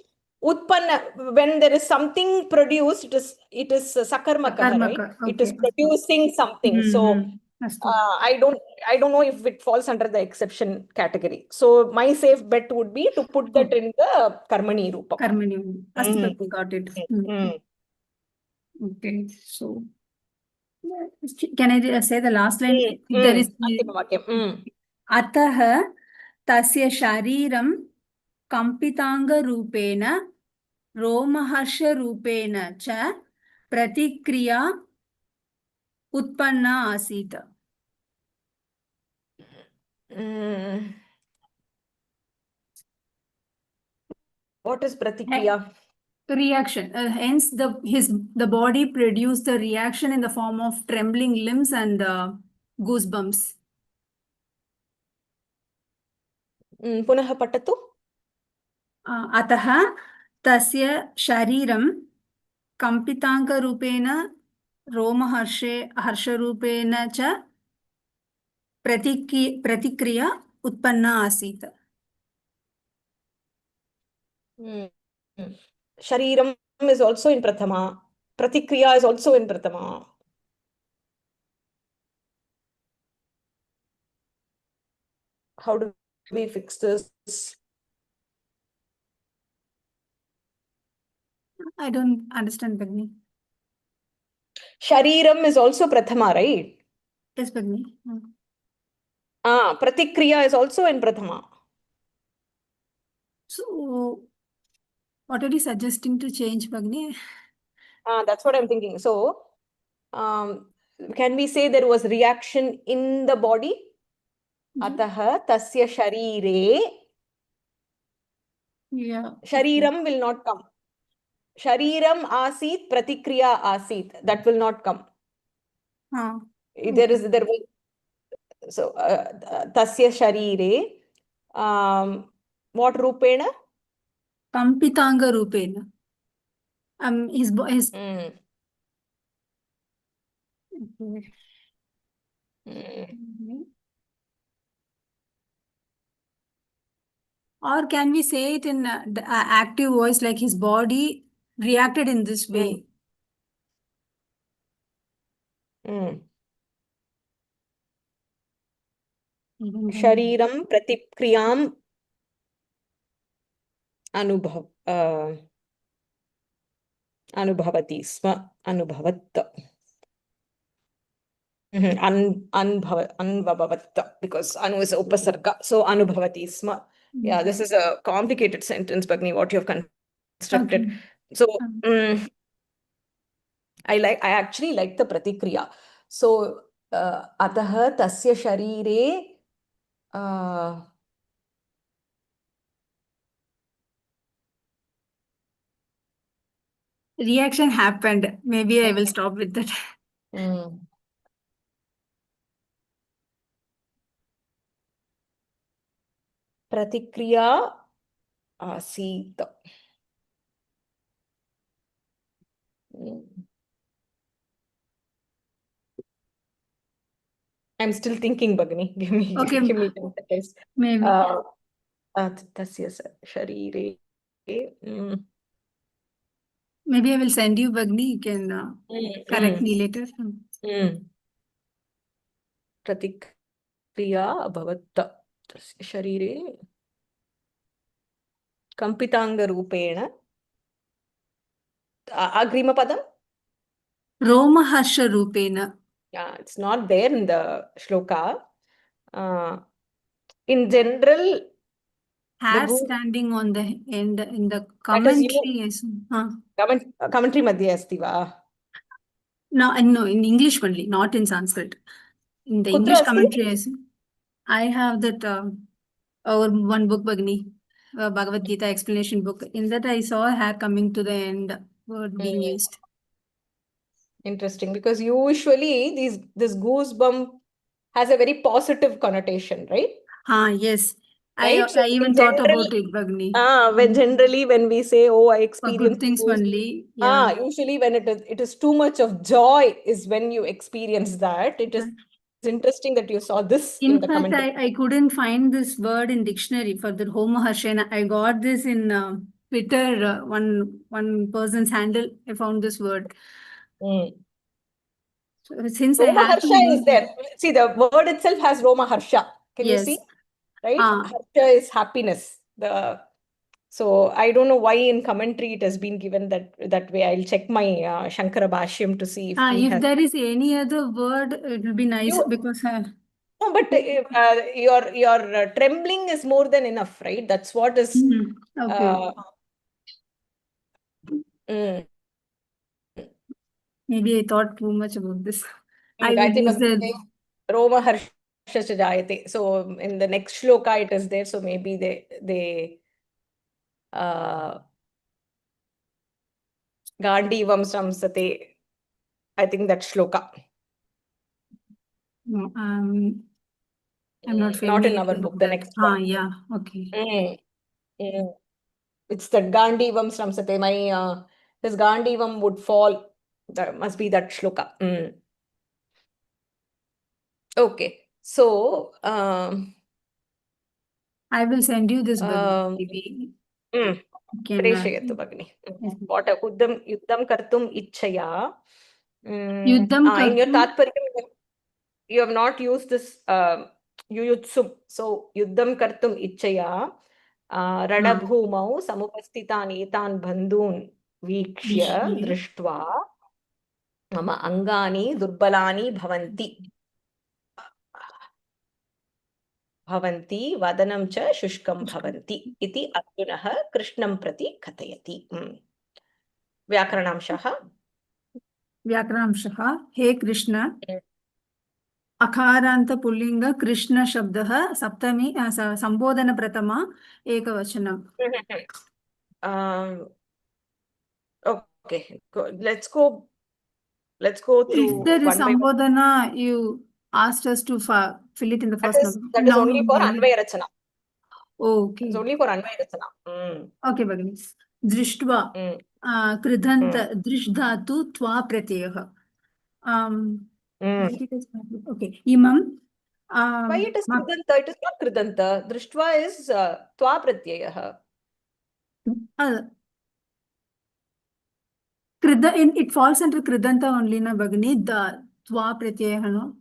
Utpanna, when there is something produced, it is sakarmakah, right? Akarmaka. It is Okay. producing something. So Astu. I don't know if it falls under the exception category. So my safe bet would be to put that in the karmani rupam. Karmani. Astu Bhagini, got it. Okay. So can I say the last line? There is Atah tasya shariram kampitanga rupena romahasha rupena cha pratikriya utpanna asita. What is pratikriya? Reaction. Hence, the body produced the reaction in the form of trembling limbs and goosebumps. Punaha patatu. Ataha tasya shariram kampitanga rupena harsha rupena cha pratikriya utpanna asita. Shariram is also in prathama. Pratikriya is also in prathama. How do we fix this? I don't understand, Bhagini. Shariram is also prathama, right? Yes, Bhagini. Pratikriya is also in prathama. So, what are you suggesting to change, Bhagini? That's what I'm thinking. So, can we say there was reaction in the body? Ataha tasya sharire. Yeah. Shariram will not come. Shariram asit, pratikriya asit. That will not come. There will. So, tasya sharire. What rupena? Kampitanga rupena. His Or can we say it in the active voice, like his body reacted in this way? Shariram pratikriyam anubhavati sma anubhavatta. Anubhavatta, because anu is upasarga, so anubhavati sma. Yeah, this is a complicated sentence, Bhagini, what you have constructed. Okay. So I actually like the pratikriya. So ataha tasya sharire Reaction happened. Maybe I will stop with that. Pratikriya asita. I'm still thinking, Bhagini. Give me 10 seconds. Maybe. Tasya sharire. Maybe I will send you, Bhagini. You can correct me later. Pratikriya abhavatta. Tasya sharire. Kampitanga rupena. Agrima padam? Romahasha rupena. Yeah, it's not there in the shloka. In general, Hair standing on the end in the commentary. Commentary madhye asti va? No, in English only, not in Sanskrit. In the Kutra English asti? commentary, I have that one book, Bhagini, Bhagavad Gita explanation book. In that, I saw hair coming to the end word being used. Interesting, because usually this goosebump has a very positive connotation, right? Yes. Right? I even thought about it, Bhagini. When we say, oh, I experienced good things goosebumps. only. Usually when it is too much of joy is when you experience that. It is interesting that you saw this In the fact, commentary. I couldn't find this word in dictionary for the Homa Harshena. I got this in Twitter, one person's handle. I found this word. Mm. So since I Roma had to Harsha is use there. See, the word itself has Roma Harsha. Can you yes. see? Right? Ah. Harsha is happiness. So I don't know why in commentary it has been given that way. I'll check my Shankara Bhashyam to see if he If has. there is any other word, it will be nice because. No, but your trembling is more than enough, right? That's what is. Okay. Mm. Maybe I thought too much about this. I will Gayatri use Bhagavad the. Roma Harsha Jayate. So in the next shloka it is there. So maybe they Gandivam Samsate. I think that shloka. No, I'm not Not in familiar our with book, the that. next one. Yeah, okay. It's that Gandivam Samsate. His Gandivam would fall. That must be that shloka. Okay. So I will send you this book. Maybe you can. प्रेषयतु भगिनि. What युद्धं कर्तुम् इच्छया. Yuddham In your kartum. Tatparyam, you have not used this yuyutsum. So yuddham kartum ichchaya radabhumau samupasthitan etan bandhun vikshya drishtva mama angani durbalani bhavanti vadanam cha shushkam bhavanti iti Arjunah Krishnam prati kathayati. Vyakaranamshaha. Vyakaranamshaha. Hey Krishna. अकारांत पुल्लिंग कृष्ण शब्दः सप्तमी संबोधन प्रथमा एकवचनम्. Okay, let's go through If there is one by one. sambodhana, you asked us to fill it in the first number. That is only for Anvayarachana. Okay. It's only for Anvayarachana. Okay, Bhagini. Drishtva. Kridhanta. Drish dhatu tva pratyayah. Okay. Imam. Why it is Kridanta? It is not Kridanta. Drishtva is Tva Pratyayah. It falls under Kridanta only, na Bhagini. The tva pratyayah, no?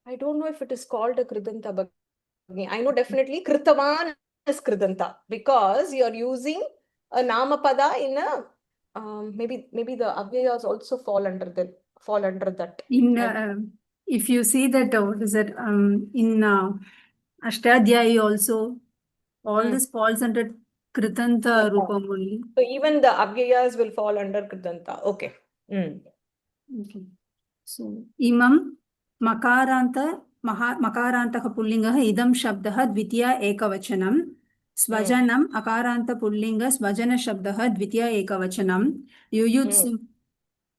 I don't know if it is called a Kridanta, but I know definitely Kritavan is Kridanta because you're using a Namapada in a maybe the Avyayas also fall under that. If you see that, what is it? In Ashtadhyayi also, all this falls under Kritanta Rupam only. So even the Avyayas will fall under Kridanta. Okay. Okay. So, Imam Makaranta Makarantah Pullingah Idam Shabdah Dvitiya Ekavachanam. Svajanam Akaranta Pullinga Svajana Shabdah Dvitiya Ekavachanam. Yuyutsu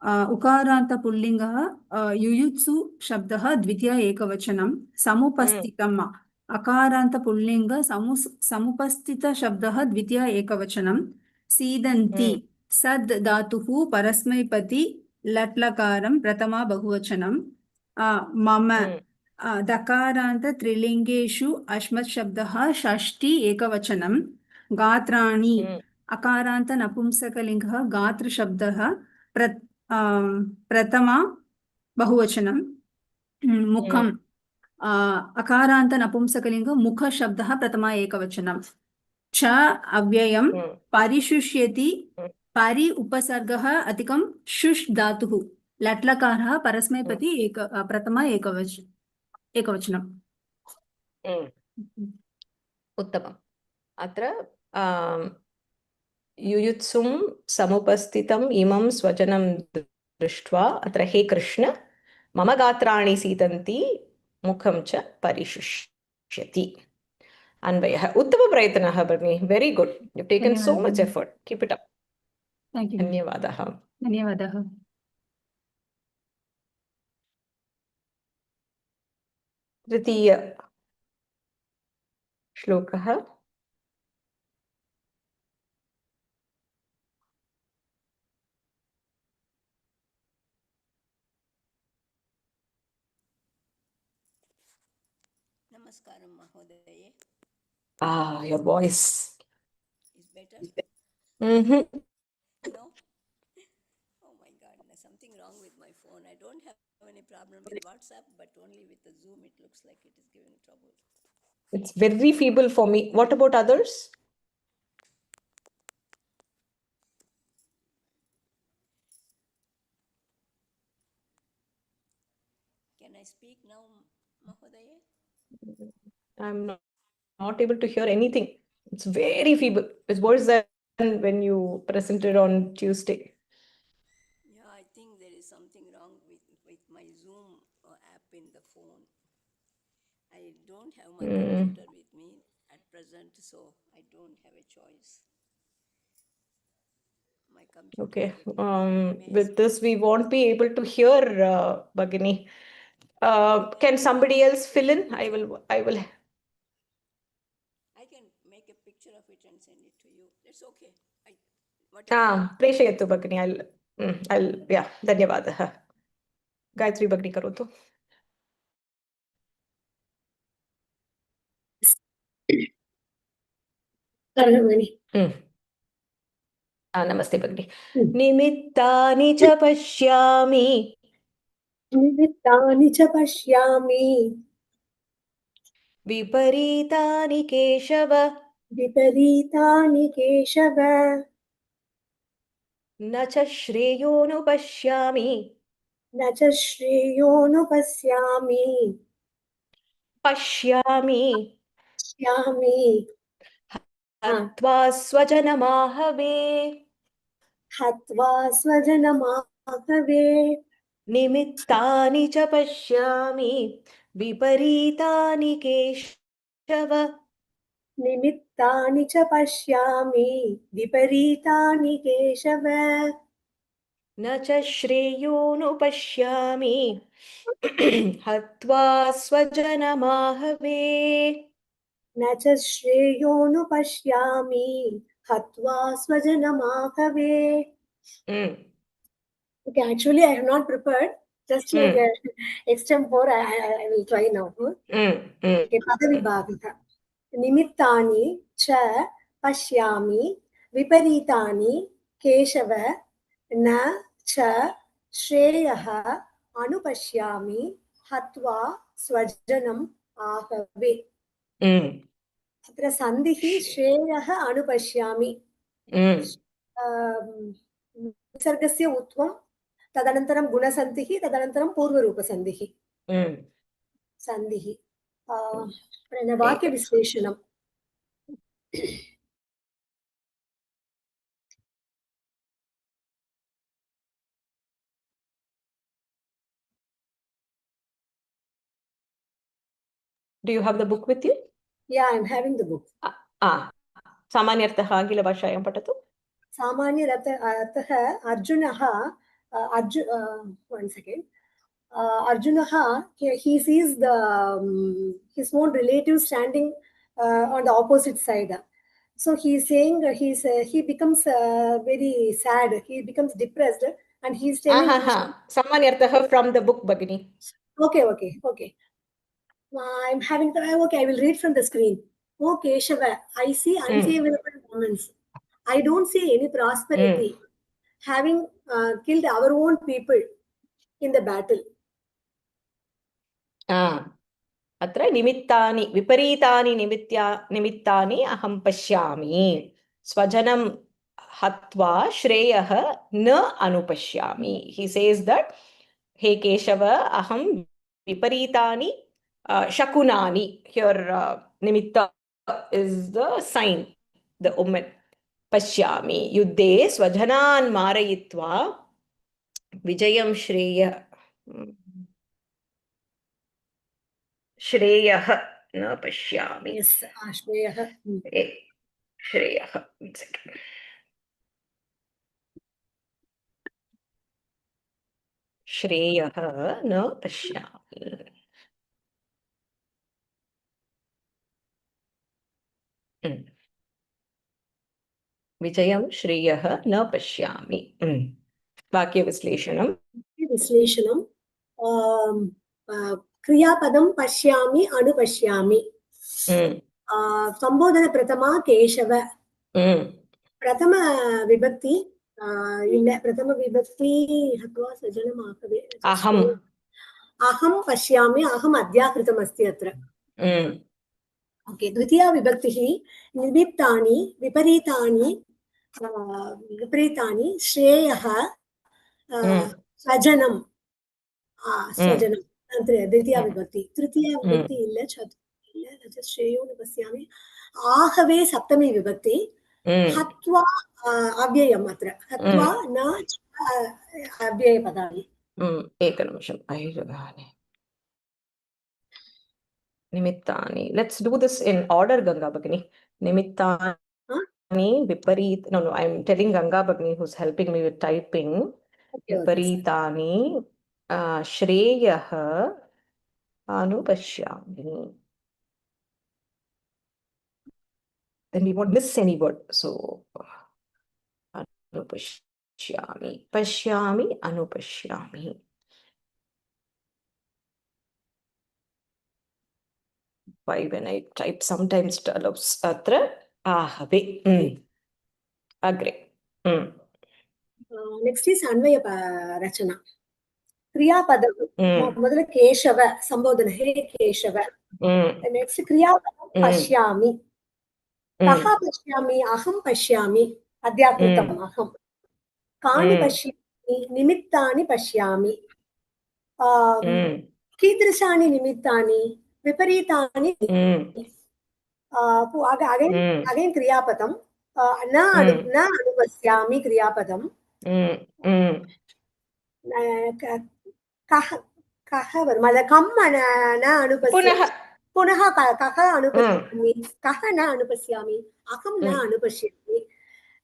Ukaranta Pullingah Yuyutsu Shabdah Dvitiya Ekavachanam. Samupasthitam Akaranta Pullinga Samupasthita Shabdah Dvitiya Ekavachanam. Sidanti Sad Dhatuhu Parasmaipati Latlakaram Pratama Bahuvachanam. Mama Dakaranta Trilingeshu Ashmat Shabdaha Shashti Ekavachanam. Gatrani Akaranta Napumsakalingaha Gatra Shabdaha Pratama Bahuvachanam. Mukham Akaranta Napumsakalinga Mukha Shabdaha Pratama Ekavachanam. Cha Avyayam Parishushyati Pari Upasargaha Atikam Shush Dhatuhu Latlakarha Parasmaipati Pratama Ekavachanam. Uttamam. Atra Yuyutsum Samupastitam Imam Swajanam Drishtva Atra He Krishna Mama Gatrani Sitanti Mukham cha Parishushyati. Anvayah. Uttama Prayatanaha, Bharani. Very good. You've taken so much effort. Keep it up. Thank you. Dhanyavadaha. Dhanyavadaha. Tritiya Shlokaha. Namaskaram, Mahodaye. Your voice. Is better? Mm-hmm. No? Oh my God, there's something wrong with my phone. I don't have any problem with WhatsApp, but only with the Zoom, it looks like it is giving trouble. It's very feeble for me. What about others? Can I speak now, Mahodaye? I'm not able to hear anything. It's very feeble. It's worse than when you presented on Tuesday. Yeah, I think there is something wrong with my Zoom app in the phone. I don't have my computer with me at present, so I don't have a choice. My computer Okay. is getting With this, we won't be able to hear Bhagini. Can somebody else fill in? I will. I can make a picture of it and send it to you. It's okay. Whatever. प्रेषयतु भगिनी. I'll yeah. धन्यवादः. गायत्री भगिनी करोतु. नमस्ते भगिनी. निमित्तानि च पश्यामि. निमित्तानि च पश्यामि विपरीतानि केशव. विपरीतानि केशव न च श्रेयोनुपश्यामि. न च श्रेयोनुपश्यामि पश्यामि. पश्यामि हत्वा स्वजनमाहवे. हत्वा स्वजनमाहवे निमित्तानि च पश्यामि. विपरीतानि केशव. निमित्तानि च पश्यामि विपरीतानि केशव न च श्रेयोनुपश्यामि. हत्वा स्वजनमाहवे. न च श्रेयोनुपश्यामि हत्वा स्वजनमाहवे Okay, actually, I have not prepared. Just like extempore, I will try now. Okay, Padavibhagata. Nimittani cha pashyami viparitani keshava na cha shreyaha anupashyami hatva swajanam ahave. Atra sandhihi shreyaha anupashyami. Sargasya utvam तदनन्तरं गुणसन्धिः तदनन्तरं पूर्वरूपसन्धिः सन्धिः वाक्यविश्लेषणम् Do you have the book with you? Yeah, I'm having the book. सामान्यर्थः आङ्ग्लभाषायां पठतु. सामान्यर्थः अर्जुनः one second. Arjunaha, he sees his own relative standing on the opposite side. So he's saying he becomes very sad. He becomes depressed, and he's telling. सामान्यर्थः from the book, Bhagini. Okay. I'm having okay. I will read from the screen. Oh Keshava, I see unfavorable moments. I don't see any prosperity. Having killed our own people in the battle. अत्र निमित्तानि विपरीतानि निमित्तानि अहं पश्यामि. स्वजनं हत्वा श्रेयः न अनुपश्यामि. He says that, हे केशव, अहं विपरीतानि शकुनानि. Here nimitta is the sign, the omen. पश्यामि. युद्धे स्वजनान् मारयित्वा विजयं श्रेयः न पश्यामि. Yes, श्रेयः. श्रेयः. श्रेयः न पश्यामि. विजयं श्रेयः न पश्यामि. वाक्यविश्लेषणं. विश्लेषणं क्रियापदं पश्यामि अनुपश्यामि संबोधन प्रथमा केशव प्रथम विभक्ति இல்ல प्रथम विभक्ति हत्वा सजनम् आकवे अहं पश्यामि अहम् अध्याकृतम् अस्ति अत्र ओके द्वितीया विभक्तिः निमित्तानि विपरीतानि श्रेयः स्वजनम् स्वजनं द्वितीया विभक्ति तृतीया विभक्ति இல்ல चतुर्थी இல்ல श्रेयोன்னு पश्यामि आहवे सप्तमी विभक्ति हत्वा अव्ययम् अत्र हत्वा न अव्ययपदानि एकनिमिषम् निमित्तानि let's do this in order Ganga Bhagini निमित्तानि विपरीत no I'm telling Ganga Bhagini who's helping me with typing विपरीतानि श्रेयः अनुपश्यामि then we won't miss any word so अनुपश्यामि पश्यामि अनुपश्यामि why when I type sometimes develops atra ahave agre next is अन्वय रचना क्रियापदं ಮೊದಲ केशव संबोधन हे केशव next क्रियापदं पश्यामि कः पश्यामि अहं पश्यामि अध्याकृतम् अहं कानि पश्यामि निमित्तानि पश्यामि कीदृशानि निमित्तानि विपरीतानि अगेन क्रियापदं न अनुपश्यामि क्रियापदं कः कम् न अनुपश्यामि पुनः कः अनुपश्यामि कः न अनुपश्यामि अहं न अनुपश्यामि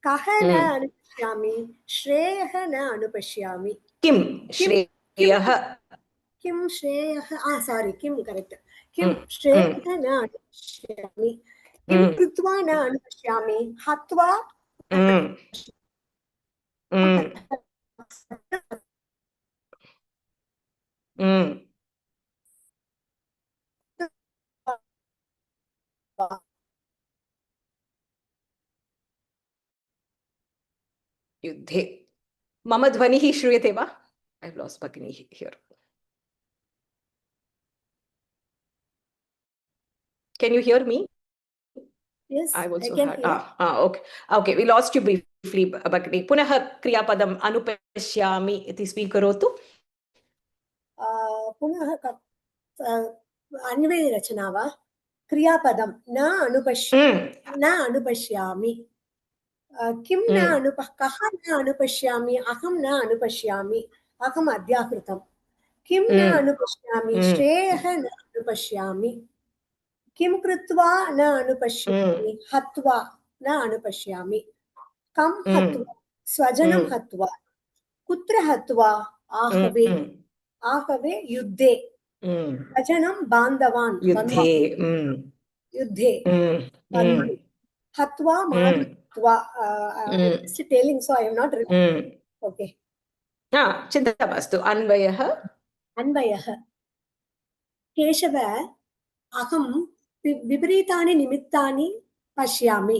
कः न अनुपश्यामि श्रेयः न अनुपश्यामि किं श्रेयः सारी किं करेक्ट किं श्रेयः न अनुपश्यामि किं कृत्वा न अनुपश्यामि हत्वा युद्धे मम ध्वनिः श्रूयते वा I've lost Bhagini here can you hear me yes I also can heard okay we lost you briefly Bhagini punah kriyapadam anupashyami iti sवीकरोतु पुनः अन्वय रचना वा क्रियापदं न अनुपश्यामि किं न कः न अनुपश्यामि अहं न अनुपश्यामि अहम् अध्याकृतं किं न अनुपश्यामि श्रेयः न अनुपश्यामि किं कृत्वा न अनुपश्यामि हत्वा न अनुपश्यामि कं हत्वा स्वजनं हत्वा कुत्र हत्वा आहवे युद्धे स्वजनं बान्धवान् युद्धे बन्धु हत्वा मारित्वा just telling so I am not okay चिन्ता मास्तु अन्वयः केशव अहं विपरीतानि निमित्तानि पश्यामि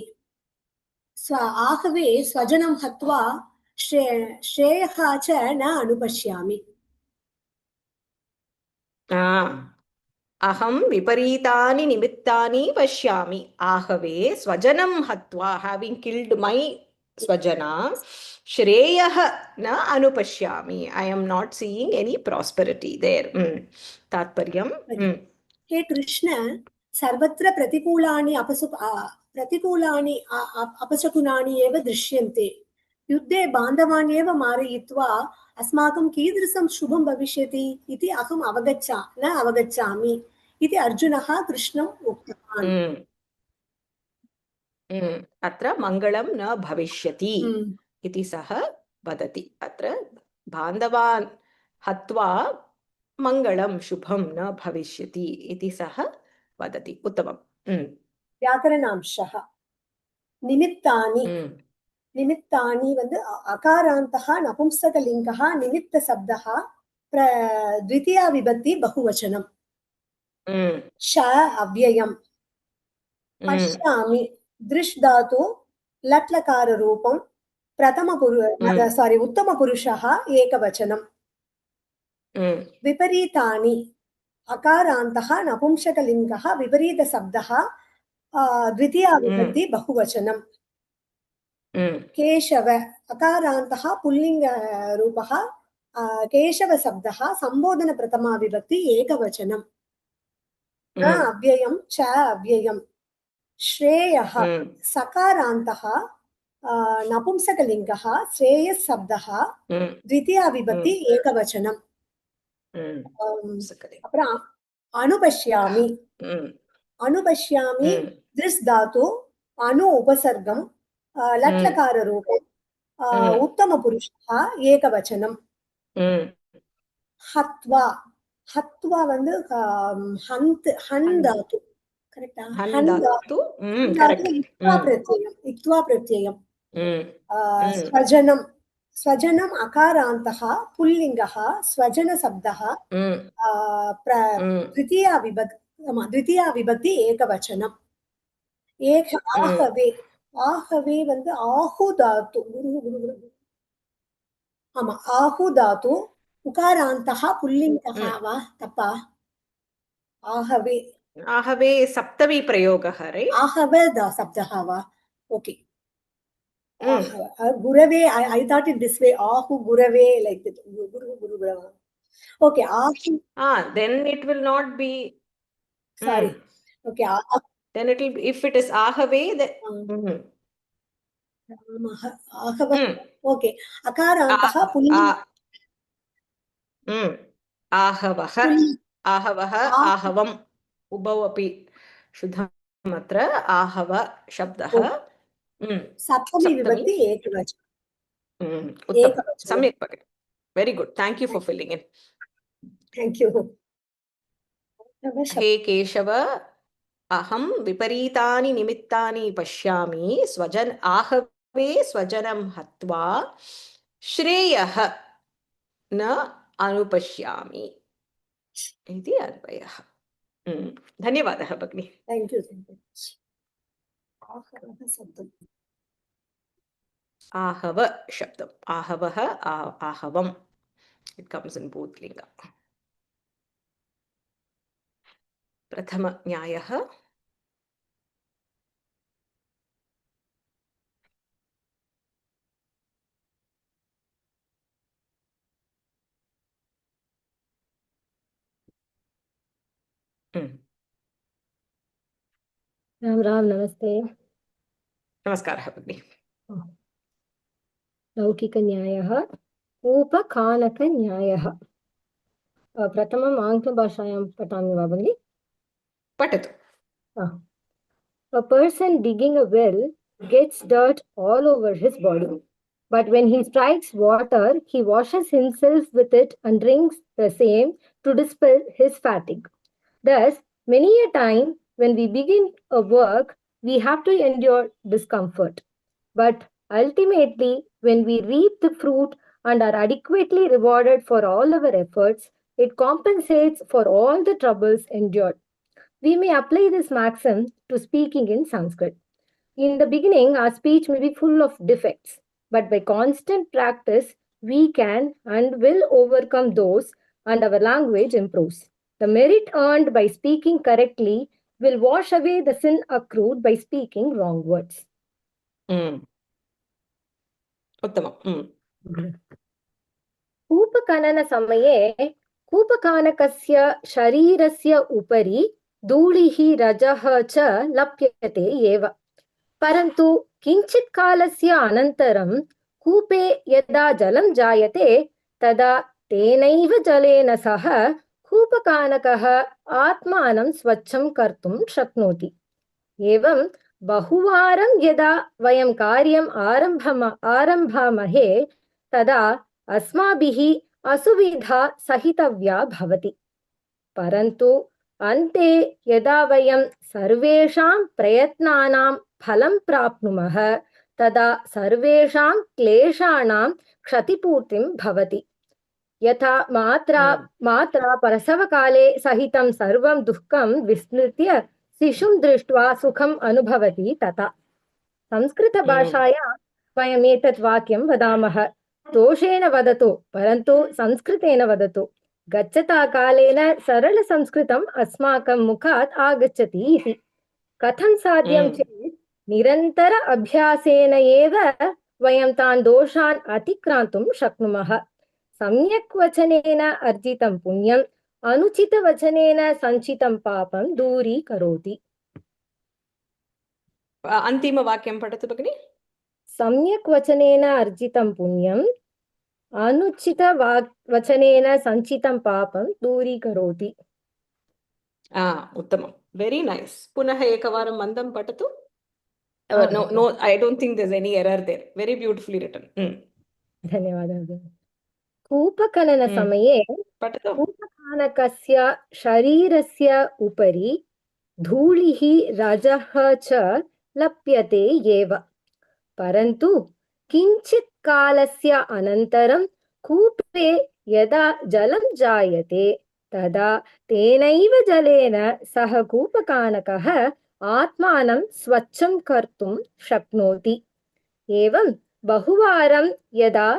आहवे स्वजनं हत्वा श्रेयः च न अनुपश्यामि अहं विपरीतानि निमित्तानि पश्यामि आहवे स्वजनं हत्वा having killed my स्वजना श्रेयः न अनुपश्यामि I am not seeing any prosperity there तात्पर्यं हे कृष्ण सर्वत्र प्रतिकूलानि अपशकुनानि एव दृश्यन्ते युद्धे बान्धवान् एव मारयित्वा अस्माकं कीदृशं शुभं भविष्यति इति अहम् अवगच्छामि इति अर्जुनः कृष्णम् उक्तवान् अत्र मङ्गलं न भविष्यति इति सः वदति अत्र बान्धवान् हत्वा मङ्गलं शुभं न भविष्यति इति सः वदति उत्तमं व्याकरणांशः निमित्तानि வந்து अकारान्तः नपुंसकलिङ्गः निमित्तशब्दः द्वितीया विभक्ति बहुवचनम् श अव्ययम् पश्यामि दृश् धातु लट् लकार रूपं उत्तमपुरुषः एकवचनम् विपरीतानि अकारान्तः नपुंसकलिङ्गः विपरीतशब्दः द्वितीया विभक्ति बहुवचनम् केशव अकारान्तः पुल्लिङ्गरूपः केशवशब्दः सम्बोधनप्रथमा विभक्ति एकवचनम् अव्ययं च अव्ययम् श्रेयः सकारान्तः नपुंसकलिङ्गः श्रेयशब्दः द्वितीया विभक्ति एकवचनम् அப்புறம் அனுபஷ்யாமி அனுபஷ்யாமி திருஸ் தாத்து அனு உபசர்க்கம் லட்லகார ரூபம் உத்தம புருஷா ஏகவச்சனம் ஹத்வா ஹத்வா வந்து ஹன் தாத்து கரெக்டா ஹன் தாத்து இக்த்வா பிரத்யயம் ஸ்வஜனம் स्वजनम् अकारान्तः पुल्लिङ्गः स्वजनशब्दः द्वितीया विभक्ति एकवचनम् आहवे आहवे வந்து ஆஹு தாத்து ஆமா ஆஹு தாத்து உகாராந்தः पुल्लिङ्गः वा तप्पा आहवे आहवे सप्तमी प्रयोगः right आहवे शब्दः वा okay Gurave, I thought it this way. Ahu Gurave, like that. Guru. Okay. Then it will not be. Sorry. Okay. Then it will be, if it is Ahave, then. Ahava. Okay. Akarantaha pulling. Ahavaha. Ahavaha. Ahavam. Ubavapi. Shuddhamatra. Ahava. Shabdaha. Saptami vibhakti ekavachanam. Samyak Bhagini. Very good. Thank you for filling in. Thank you. Hey Keshava, aham viparitani nimittani pashyami ahave swajanam hatva shreyah na anupashyami. Iti advayah. Dhanyavadah Bhagini. Thank you. Ahava shabdam. Ahavaha, ahavam. It comes in both linga. Prathama nyayaha. Ram नमस्ते नमस्कारः भगिनि लौकिकन्यायः कूपकानकन्यायः प्रथमम् आङ्ग्लभाषायां पठामि वा भगिनि पठतु A person digging a well gets dirt all over his body, but when he strikes water he washes himself with it and drinks the same to dispel his fatigue. Thus many a time when we begin a work, we have to endure discomfort. But ultimately, when we reap the fruit and are adequately rewarded for all our efforts, it compensates for all the troubles endured. We may apply this maxim to speaking in Sanskrit. In the beginning, our speech may be full of defects, but by constant practice, we can and will overcome those and our language improves. The merit earned by speaking correctly will wash away the sin accrued by speaking wrong words. उत्तमम् कूपखननसमये कूपकानकस्य शरीरस्य उपरि धूलिः रजः च लप्यते एव परन्तु किञ्चित् कालस्य अनन्तरं कूपे यदा जलं जायते तदा तेनैव जलेन सह कूपकानकः आत्मानं स्वच्छं कर्तुं शक्नोति एवं बहुवारं यदा वयं कार्यम् आरम्भामहे तदा अस्माभिः असुविधा सहितव्या भवति परन्तु अन्ते यदा वयं सर्वेषां प्रयत्नानां फलं प्राप्नुमः तदा सर्वेषां क्लेशानां क्षतिपूर्तिं भवति यथा मात्रा प्रसवकाले सहितं सर्वं दुःखं विस्मृत्य शिशुं दृष्ट्वा सुखम् अनुभवति तथा संस्कृतभाषायां वयम् एतत् वाक्यं वदामः दोषेण वदतु परन्तु संस्कृतेन वदतु गच्छता कालेन सरलसंस्कृतम् अस्माकं मुखात् आगच्छति इति कथं साध्यं चेत् निरन्तर अभ्यासेन एव वयं तान् दोषान् अतिक्रान्तुं शक्नुमः सम्यक् वचनेन अर्जितं पुण्यम् अनुचितवचनेन सञ्चितं पापं दूरीकरोति अन्तिमवाक्यं पठतु भगिनि सम्यक् वचनेन अर्जितं पुण्यम् अनुचितवचनेन सञ्चितं पापं दूरीकरोति उत्तमं वेरी नैस् पुनः एकवारं मन्दं पठतु नो no I don't think there's any error there very beautifully written धन्यवादः कूपखननसमये पठतु कूपखानकस्य शरीरस्य उपरि धूलिः रजः च लप्यते एव परन्तु किञ्चित् कालस्य अनन्तरं कूपे यदा जलं जायते तदा तेनैव जलेन सः कूपखानकः आत्मानं स्वच्छं कर्तुं शक्नोति एवं बहुवारं यदा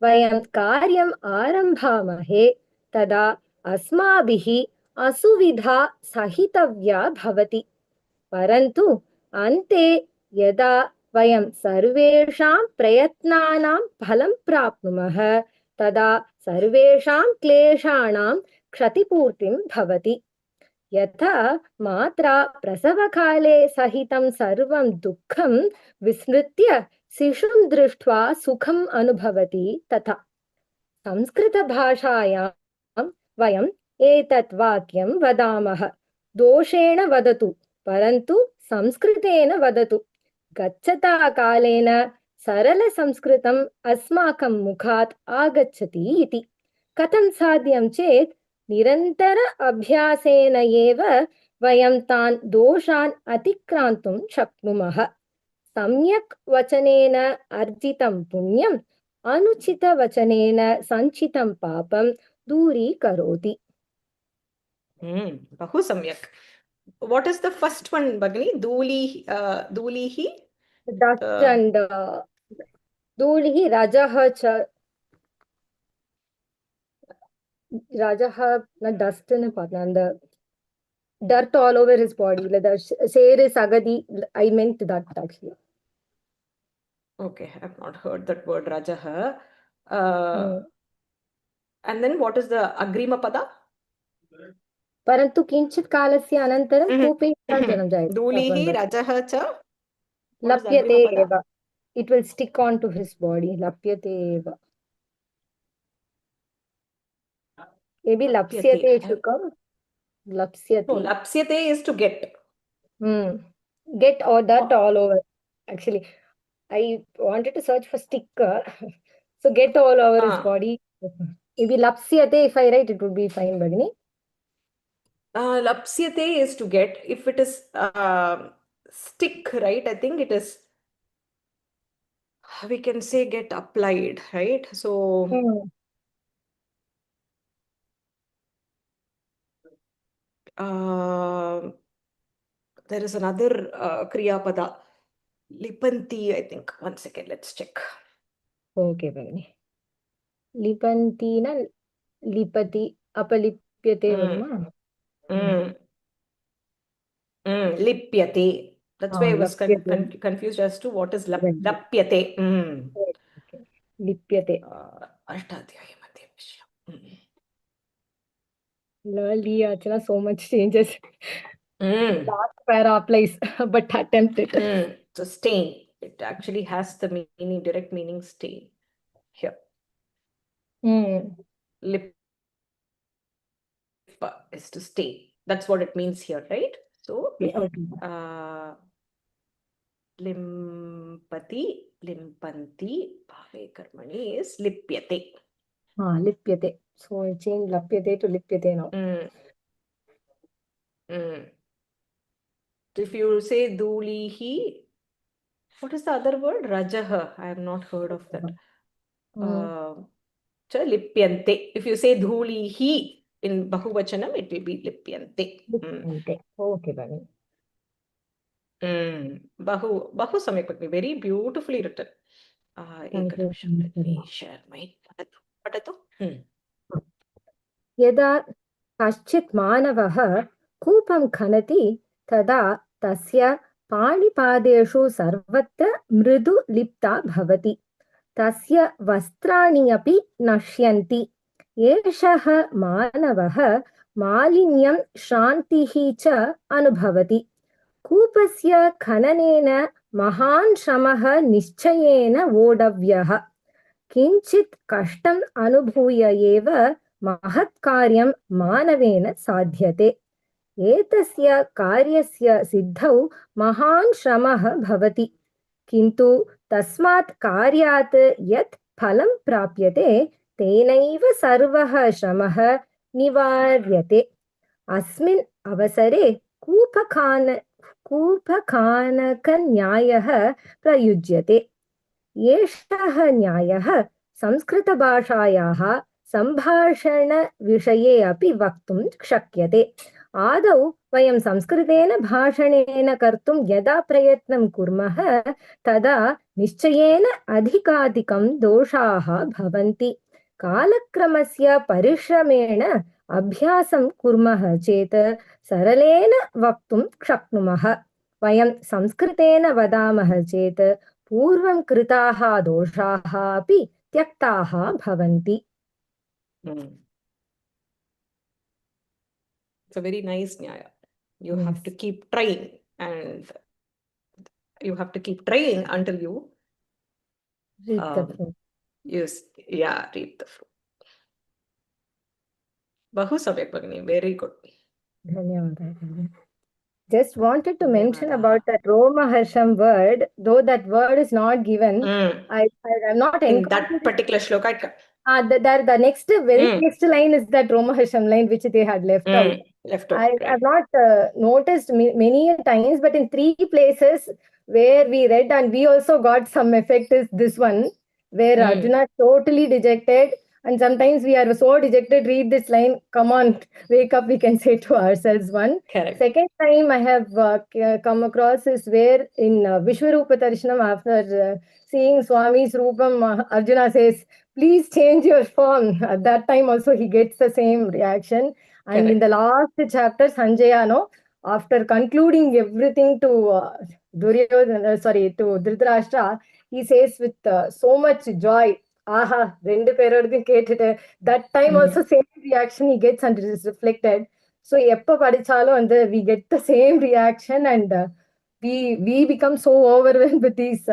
वयं कार्यम् आरम्भामहे तदा अस्माभिः असुविधा सहितव्या भवति परन्तु अन्ते यदा वयं सर्वेषां प्रयत्नानां फलं प्राप्नुमः तदा सर्वेषां क्लेशानां क्षतिपूर्तिं भवति यथा मात्रा प्रसवकाले सहितं सर्वं दुःखं विस्मृत्य शिशुं दृष्ट्वा सुखम् अनुभवति तथा संस्कृतभाषायां वयम् एतत् वाक्यं वदामः दोषेण वदतु परन्तु संस्कृतेन वदतु गच्छता कालेन सरलसंस्कृतम् अस्माकं मुखात् आगच्छति इति कथं साध्यं चेत् निरन्तर अभ्यासेन एव वयं तान् दोषान् अतिक्रान्तुं शक्नुमः सम्यक् वचनेन अर्जितं पुण्यम् अनुचितवचनेन सञ्चितं पापं दूरीकरोति बहु सम्यक् what is the first one bagini dhulihi dust and dhulihi rajah cha rajah not dust ne partna and the dirt all over his body like the sere sagadi I meant that actually okay I have not heard that word rajah and then what is the agrima pada परन्तु किञ्चित् कालस्य अनन्तरं कूपे जलं जायते धूलिः रजः च लप्यते एव it will stick on to his body लप्यते एव maybe lapsyate should come lapsyate no lapsyate is to get get or dirt all over actually I wanted to search for sticker so get all over his body maybe lapsyate if I write it would be fine bagini lapsyate is to get if it is stick right I think it is we can say get applied right so there is another kriya pada lipanti I think one second let's check okay bagini lipanti na lipati apalipyate varma lipyate that's why I was confused as to what is lapyate lipyate ashtadhyaya madhya vishya Lali Achana so much changes last para applies but attempt it so stain it actually has the meaning direct meaning stain here lip is to stain that's what it means here right so limpati limpanti bhave karmani is lipyate lipyate so I change lapyate to lipyate now if you say dhulihi what is the other word rajah I have not heard of that lipyante. If you say dhulihi in bahuvachanam, it will be lipyante. Okay, Bhagini. Bahu samyak Bhagini. Very beautifully written. Thank you. Ekanimasham. Let me share my padatu. यदा कश्चित् मानवः कूपं खनति तदा तस्य पाणिपादेषु सर्वत्र मृदु लिप्ता भवति तस्य वस्त्राणि अपि नश्यन्ति एषः मानवः मालिन्यं श्रान्तिः च अनुभवति कूपस्य खननेन महान् श्रमः निश्चयेन वोढव्यः किञ्चित् कष्टम् अनुभूय एव महत्कार्यं मानवेन साध्यते एतस्य कार्यस्य सिद्धौ महान् श्रमः भवति किन्तु तस्मात् कार्यात् यत् फलं प्राप्यते तेनैव सर्वः श्रमः निवार्यते अस्मिन् अवसरे कूपखानकन्यायः प्रयुज्यते एषः न्यायः संस्कृतभाषायाः सम्भाषणविषये अपि वक्तुं शक्यते आदौ वयं संस्कृतेन भाषणेन कर्तुं यदा प्रयत्नं कुर्मः तदा निश्चयेन अधिकाधिकं दोषाः भवन्ति कालक्रमस्य परिश्रमेण अभ्यासं कुर्मः चेत् सरलेन वक्तुं शक्नुमः वयं संस्कृतेन वदामः चेत् पूर्वं कृताः दोषाः अपि त्यक्ताः भवन्ति It's a very nice nyaya. You have to keep trying, and you have to keep trying until you reap the fruit. Reap the fruit. Bahu samyak Bhagini. Very good. Dhanyavada. Just wanted to mention about that Roma Harsham word, though that word is not given. I'm not in that particular shloka. The next, very next line is that Roma Harsham line which they had left out. I've not noticed many times, but in 3 places where we read and we also got some effect is this one, where Arjuna totally dejected. And sometimes we are so dejected, read this line, come on, wake up, we can say to ourselves one. Correct. Second time I have come across is where in Vishwarupa Darshanam, after seeing Swami's Rupam, Arjuna says, please change your form. At that time also he gets the same reaction. And Correct. in the last chapter, Sanjaya, after concluding everything to Dhritarashtra, he says with so much joy, aha, that time also same reaction he gets and it is reflected. So eppa padichalo and we get the same reaction and we become so overwhelmed with these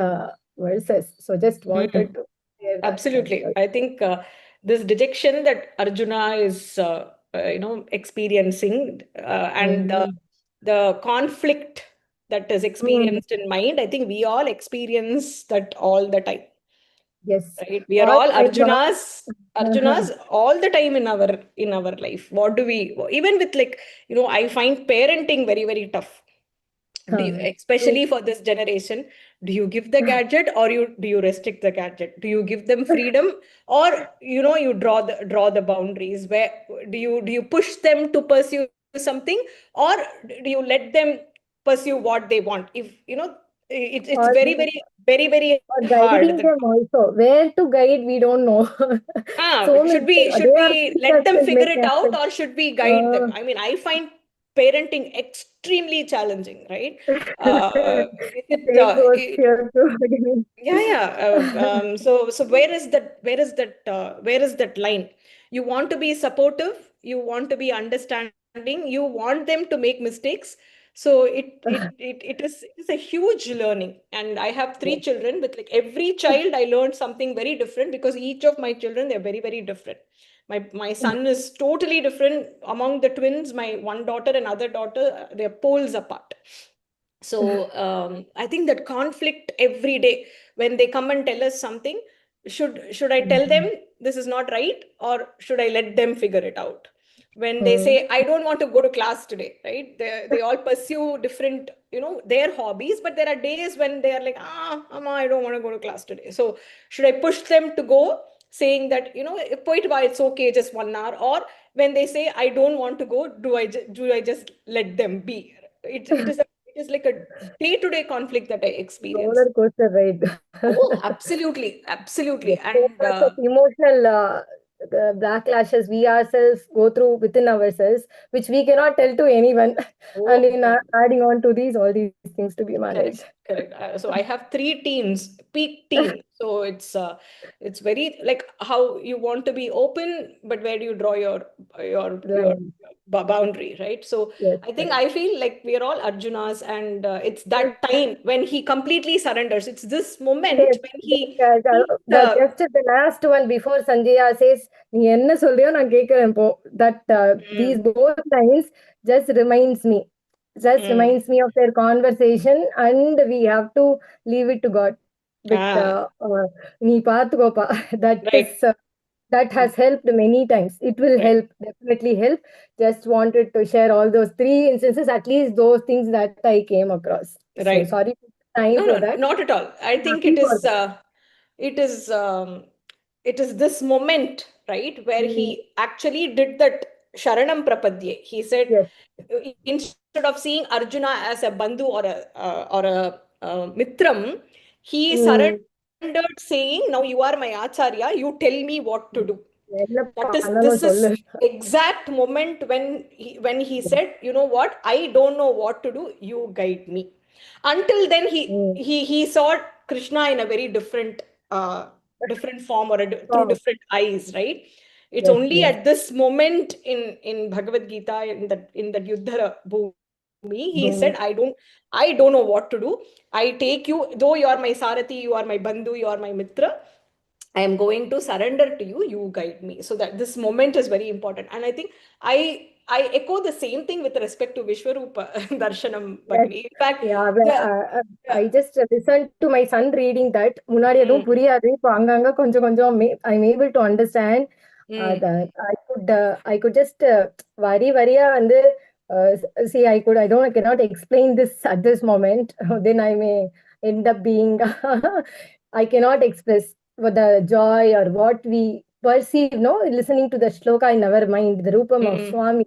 verses. So just wanted to share that. Absolutely. I think this dejection that Arjuna is experiencing and the conflict that is experienced in mind, I think we all experience that all the time. Yes. Right? We are all Arjunas all the time in our life. What do we, even with I find parenting very, very tough. Especially for this generation, do you give the gadget or do you restrict the gadget? Do you give them freedom or you draw the boundaries? Where do you push them to pursue something or do you let them pursue what they want? If it's very, very, very, very hard. Guiding them also. Where to guide, we don't know. Should we let them figure it out or should we guide them? I mean, I find parenting extremely challenging, right? So where is that line? You want to be supportive, you want to be understanding, you want them to make mistakes. So it is a huge learning. And I have 3 children. With every child, I learned something very different because each of my children, they're very, very different. My son is totally different. Among the twins, my one daughter and other daughter, they're poles apart. So I think that conflict every day when they come and tell us something, should I tell them this is not right or should I let them figure it out? When they say, I don't want to go to class today, right? They all pursue different, their hobbies, but there are days when they are like, Amma, I don't want to go to class today. So should I push them to go saying that, it's okay, just 1 hour, or when they say, I don't want to go, do I just let them be? It is like a day-to-day conflict that I experience. Roller coaster ride. Oh, absolutely, absolutely. Yes, so much of emotional backlashes we ourselves go through within ourselves, which we cannot tell to anyone. And in adding on to these, all these things to be managed. Correct. So I have 3 teams, peak team. So it's very like how you want to be open, but where do you draw your Line. boundary, right? So Yes, I think correct. I feel like we are all Arjunas, and it's that time when he completely surrenders. It's this moment Yes, when he just the last one before Sanjaya says, "நீ என்ன சொல்றியோ நான் கேட்கிறேன் போ." That these both lines just reminds me of their conversation, and we have to leave it to God. But நீ பார்த்துக்கோப்பா. That has helped many times. It will help, definitely help. Just wanted to share all those 3 instances, at least those things that I came across. So sorry for the time for that. not at all. I think it is this moment, right, where he actually did that Sharanam Prapadye. He said, instead of seeing Arjuna as a bandhu or a mitram, he surrendered, saying, now you are my acharya, you tell me what to do. This is exact moment when he said, you know what, I don't know what to do, you guide me. Until then he saw Krishna in a very different form, or through different eyes, right? It's only at this moment in Bhagavad Gita, in the Yuddha Bhumi, he said, I don't know what to do. I take you, though you are my Sarathi, you are my Bandhu, you are my Mitra, I am going to surrender to you, you guide me. So that this moment is very important. And I think I echo the same thing with respect to Vishwarupa Darshanam Bhagini. In fact, I just listened to my son reading that. முன்னாடி எதுவும் புரியாது. இப்போ அங்கங்க கொஞ்சம் கொஞ்சம் I'm able to understand. I could just வரியா வந்து see, I cannot explain this at this moment. Then I may end up being I cannot express what the joy or what we perceive, listening to the shloka in our mind, the Rupam of Swami.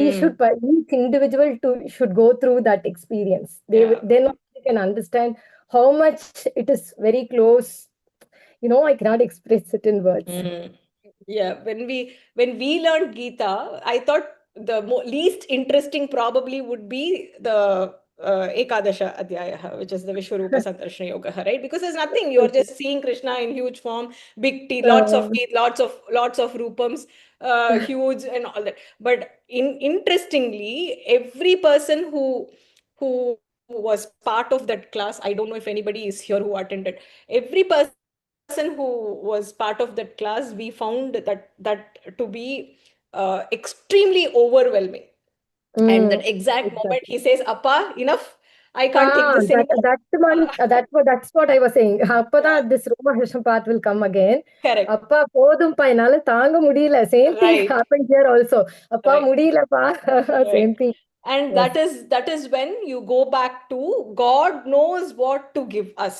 Each individual should go through that experience. Then they can understand how much it is very close. I cannot express it in words. Yeah, when we learned Gita, I thought the least interesting probably would be the Ekadasha Adhyaya, which is the Vishwarupa Sandarshana Yoga, right? Because there's nothing, you're just seeing Krishna in huge form, big teeth, lots of teeth, lots of rupams, huge and all that. But interestingly, every person who was part of that class, I don't know if anybody is here who attended, every person who was part of that class, we found that to be extremely overwhelming. And that exact moment he says, Appa, enough, I can't take this anymore. That's what I was saying. Appa, this Romahishan part will come again. Correct. Appa, podum pa enala thanga mudiyala. Same thing happened here also. Appa, mudiyala pa. Same thing. And that is when you go back to God knows what to give us.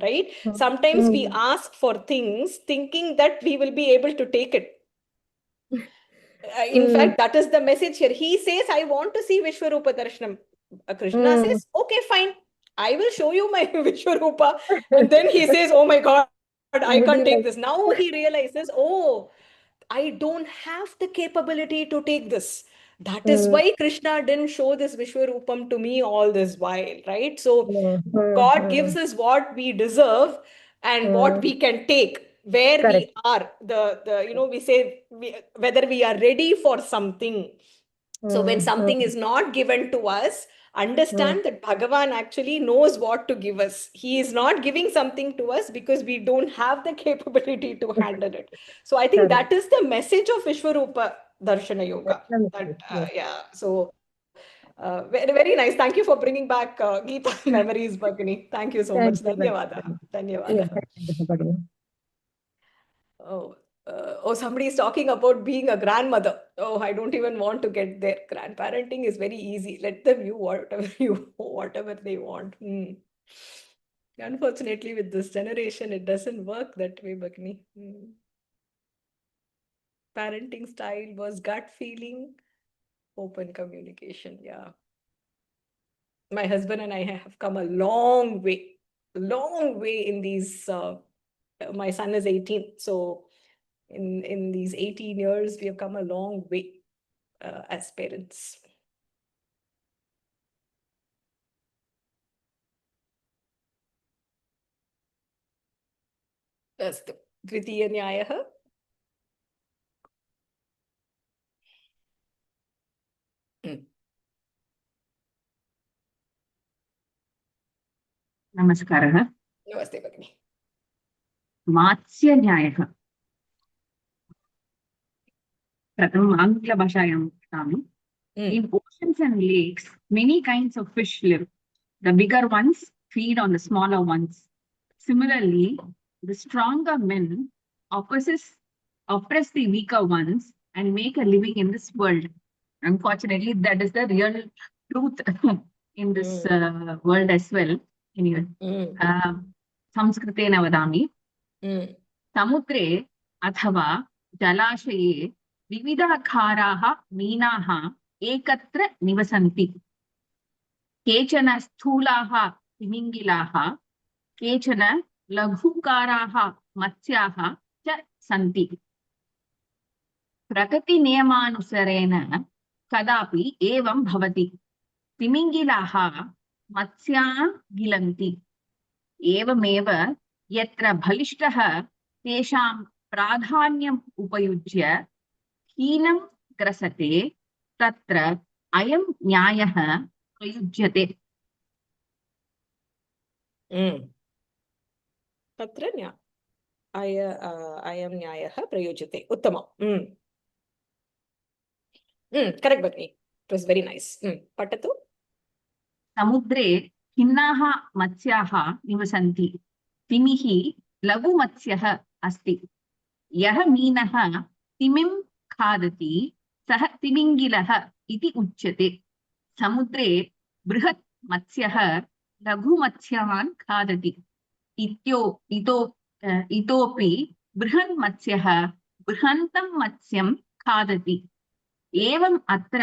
Right? Sometimes we ask for things thinking that we will be able to take it. In fact, that is the message here. He says, I want to see Vishwarupa Darshanam. Krishna says, okay, fine. I will show you my Vishwarupa. And then he says, oh my God, I can't take this. Now he realizes, oh, I don't have the capability to take this. That is why Krishna didn't show this Vishwarupam to me all this while, right? So God gives us what we deserve and what we can take, where we are. We say whether we are ready for something. So when something is not given to us, understand that Bhagavan actually knows what to give us. He is not giving something to us because we don't have the capability to handle it. So I think that is the message of Vishwarupa Darshana Yoga. So very, very nice. Thank you for bringing back Gita memories, Bhagini. Thank you so much. Dhanyavada. Somebody is talking about being a grandmother. Oh, I don't even want to get there. Grandparenting is very easy. Let them do whatever they want. Unfortunately, with this generation, it doesn't work that way, Bhagni. Parenting style was gut feeling, open communication. Yeah. My husband and I have come a long way in these. My son is 18, so in these 18 years, we have come a long way as parents. अस्तु द्वितीयन्यायः नमस्कारः। नमस्ते भगिनि। मात्स्यन्यायः प्रथमम् आङ्ग्लभाषायां वदामि। In oceans and lakes, many kinds of fish live. The bigger ones feed on the smaller ones. Similarly, the stronger men oppress the weaker ones and make a living in this world. Unfortunately, that is the real truth in this world as well. Anyway, संस्कृतेन वदामि। समुद्रे अथवा जलाशये विविधाकाराः मीनाः एकत्र निवसन्ति। केचन स्थूलाः तिमिङ्गिलाः, केचन लघुकाराः मत्स्याः च सन्ति। प्रकृतिनियमानुसारेण कदापि एवं भवति। तिमिङ्गिलाः मत्स्यान् गिलन्ति। एवमेव यत्र बलिष्ठः तेषां प्राधान्यम् उपयुज्य हीनं ग्रसते तत्र अयं न्यायः प्रयुज्यते। तत्र अयं न्यायः प्रयुज्यते। उत्तमम्। करेक्ट् भगिनि। इट् वास् वेरि नैस्। पठतु। समुद्रे खिन्नाः मत्स्याः निवसन्ति। तिमिः लघुमत्स्यः अस्ति। यः मीनः तिमिं खादति सः तिमिङ्गिलः इति उच्यते। समुद्रे बृहत् मत्स्यः लघुमत्स्यान् खादति। इतोपि बृहन् मत्स्यः बृहन्तं मत्स्यं खादति। एवम् अत्र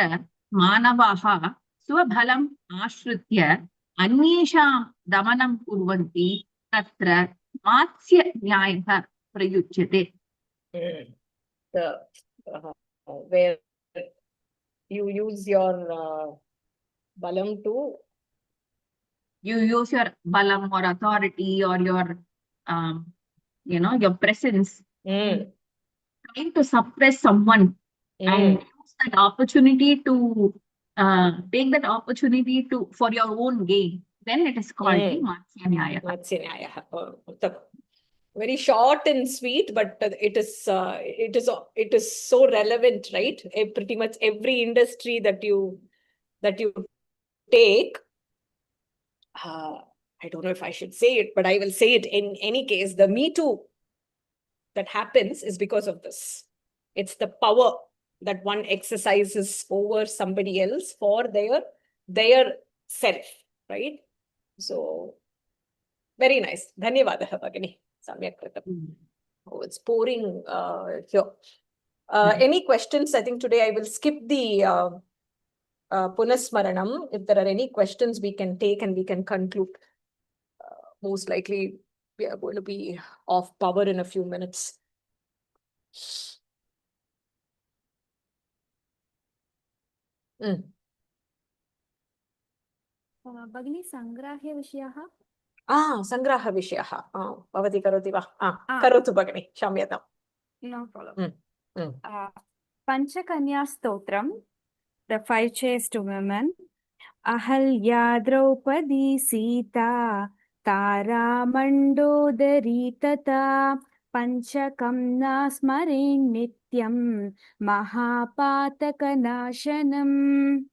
मानवाः स्वबलम् आश्रित्य अन्येषां दमनं कुर्वन्ति। तत्र मात्स्यन्यायः प्रयुज्यते। Where you use your balam to you use your balam or authority or your your presence trying to suppress someone and use that opportunity to take that opportunity to for your own gain, then it is called the Matsya Nyaya. Very short and sweet, but it is so relevant, right? Pretty much every industry that you take. I don't know if I should say it, but I will say it in any case. The Me Too that happens is because of this. It's the power that one exercises over somebody else for their self, right? So very nice. Dhanyavadaha Bhagini. Samyak kritam. Oh, it's pouring here. Any questions? I think today I will skip the Punasmaranam. If there are any questions, we can take and we can conclude. Most likely, we are going to be off power in a few minutes. Bhagini, Sangrahya Vishyaha? Sangraha Vishyaha. Bhavati karoti va? Karotu Bhagini. Shamyatam. No problem. Panchakanya Stotram, the 5 chaste women. Ahalya Draupadi Sita Tara Mandodari Tata Panchakam Nasmarin Nityam Mahapataka Nashanam.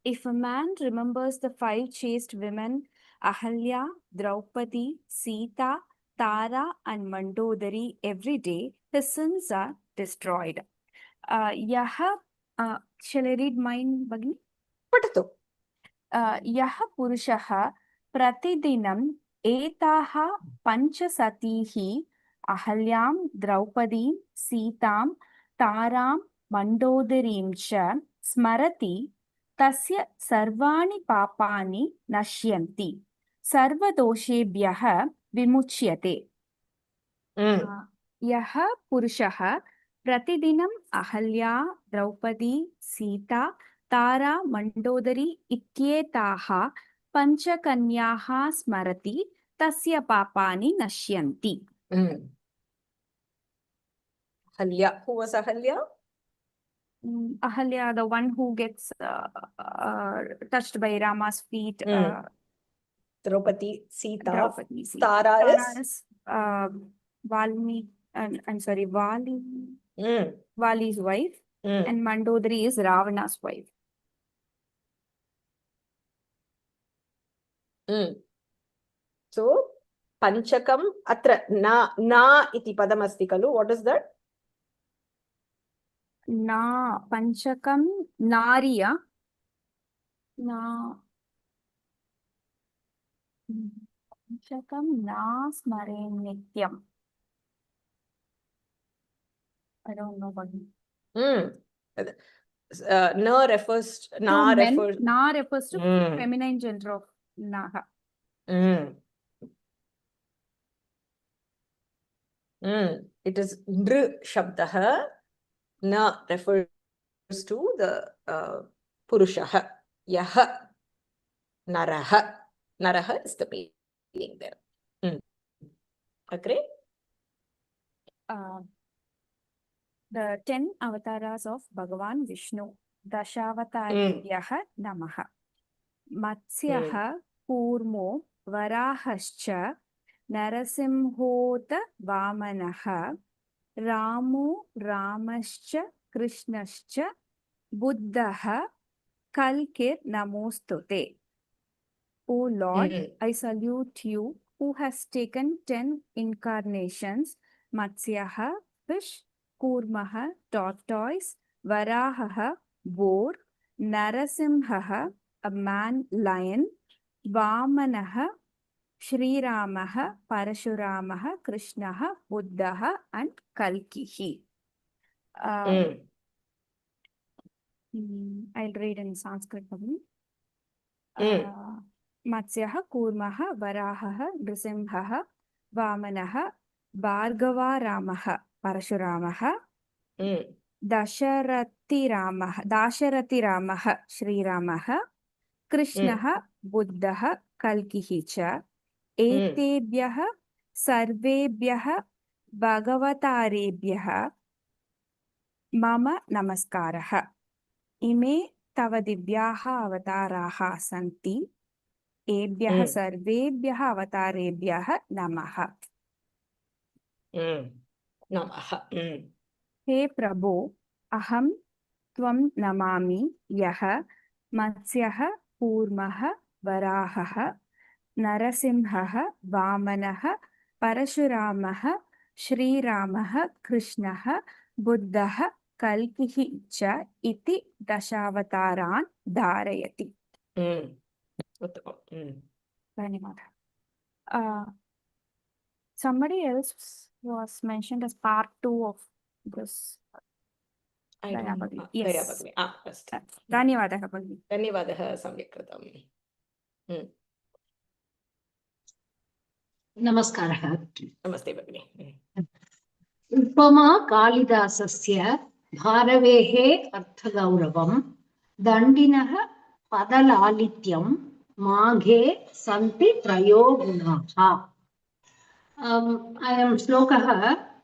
If a man remembers the 5 chaste women, Ahalya, Draupadi, Sita, Tara and Mandodari every day, his sins are destroyed. Yaha, shall I read mine, Bhagini? Patatu. Yaha Purushaha Pratidinam एताः पञ्चसतीः अहल्यां द्रौपदीं सीतां तारां मण्डोदरीं च स्मरति तस्य सर्वाणि पापानि नश्यन्ति सर्वदोषेभ्यः विमुच्यते यः पुरुषः प्रतिदिनम् अहल्या द्रौपदी सीता तारा मण्डोदरी इत्येताः पञ्चकन्याः स्मरति तस्य पापानि नश्यन्ति. Ahalya. Who was Ahalya? Ahalya, the one who gets touched by Rama's feet. Draupadi, Sita. Draupadi, Sita. Tara is Valmi. I'm sorry, Vali. Vali's wife. And Mandodari is Ravana's wife. So, Panchakam atra na iti padam asti kalu. What is that? Na Panchakam Nariya. Na Panchakam na smare nityam. I don't know what. Na refers na men, refers na refers to feminine gender of Naha. It is Nr Shabdaha. Na refers to the Purushaha. Yaha. Naraha. Naraha is the meaning there. Agree? The 10 avatars of Bhagavan Vishnu. Dashavatarivyah namaha. Matsyaha Kurmo Varahascha Narasimhota Vamanaha Ramu Ramascha Krishnascha Buddhaha Kalkir Namostute. O Lord, I salute you who has taken 10 incarnations, Matsyaha, fish, Kurmaha, tortoise, Varahaha, boar, Narasimhaha, a man lion, Vamanaha, Shri Ramaha, Parashuramaha, Krishnaha, Buddhaha, and Kalkihi. I'll read in Sanskrit. Matsyaha, Kurmaha, Varahaha, Nrisimhaha, Vamanaha, Bhargava Ramaha, Parashuramaha, Dasharati Ramaha, Shri Ramaha, Krishnaha, Buddhaha, Kalkihi cha, Etebhyaha, Sarvebhyaha, Bhagavatarebhyaha, Mama Namaskaraha. Ime tava divyaha avataraha santi, ebhyaha sarvebhyaha avatarebhyaha namaha. Namaha. He Prabhu, aham tvam namami yaha matsyaha kurmaha varahaha narasimhaha vamanaha parashuramaha Shri Ramaha Krishnaha Buddhaha Kalkihi cha iti dashavataran dharayati. Somebody else was mentioned as part 2 of this. I don't know. Yes. First. Dhanyavadaha Bhagini. Dhanyavadaha Samyak Kritam. नमस्कारः Namaste Bhagini. उपमा कालिदासस्य भारवेः अर्थगौरवं दण्डिनः पदलालित्यं माघे सन्ति त्रयो गुणाः. अयं श्लोकः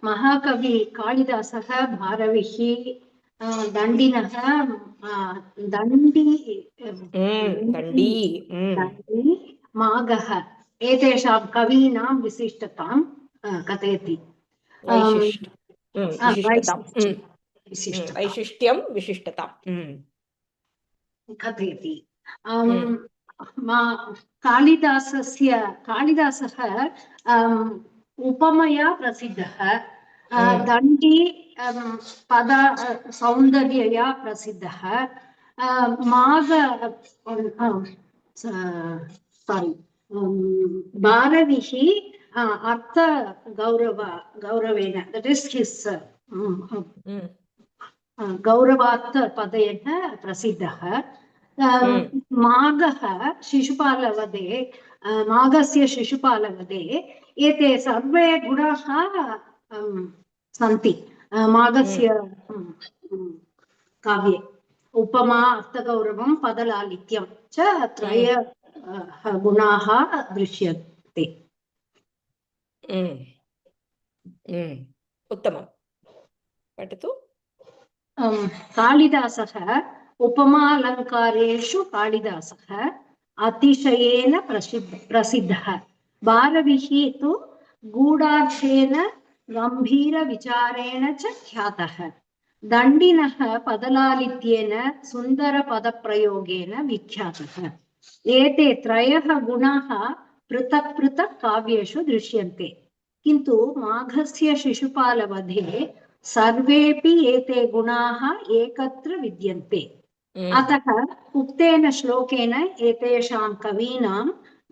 महाकवि कालिदासः भारविः दण्डिनः दण्डी माघः एतेषां कवीनां विशिष्टतां कथयति. वैशिष्ट्यं विशिष्टतां कथयति. कालिदासः उपमया प्रसिद्धः, दण्डी पद सौन्दर्यया प्रसिद्धः, Bharavihi Artha Gauravena. That is his गौरवार्थ पदेन प्रसिद्धः माघः शिशुपालवधे माघस्य शिशुपालवधे एते सर्वे गुणाः सन्ति माघस्य काव्ये उपमा अर्थगौरवं पदलालित्यं च त्रय गुणाः दृश्यन्ते उत्तमं पठतु कालिदासः उपमालङ्कारेषु कालिदासः अतिशयेन प्रसिद्धः भारविः तु गूढार्थेन गम्भीरविचारेण च ख्यातः दण्डिनः पदलालित्येन सुन्दरपदप्रयोगेन विख्यातः एते त्रयः गुणाः पृथक् पृथक् काव्येषु दृश्यन्ते किन्तु माघस्य शिशुपालवधे सर्वेपि एते गुणाः एकत्र विद्यन्ते अतः उक्तेन श्लोकेन एतेषां कवीनां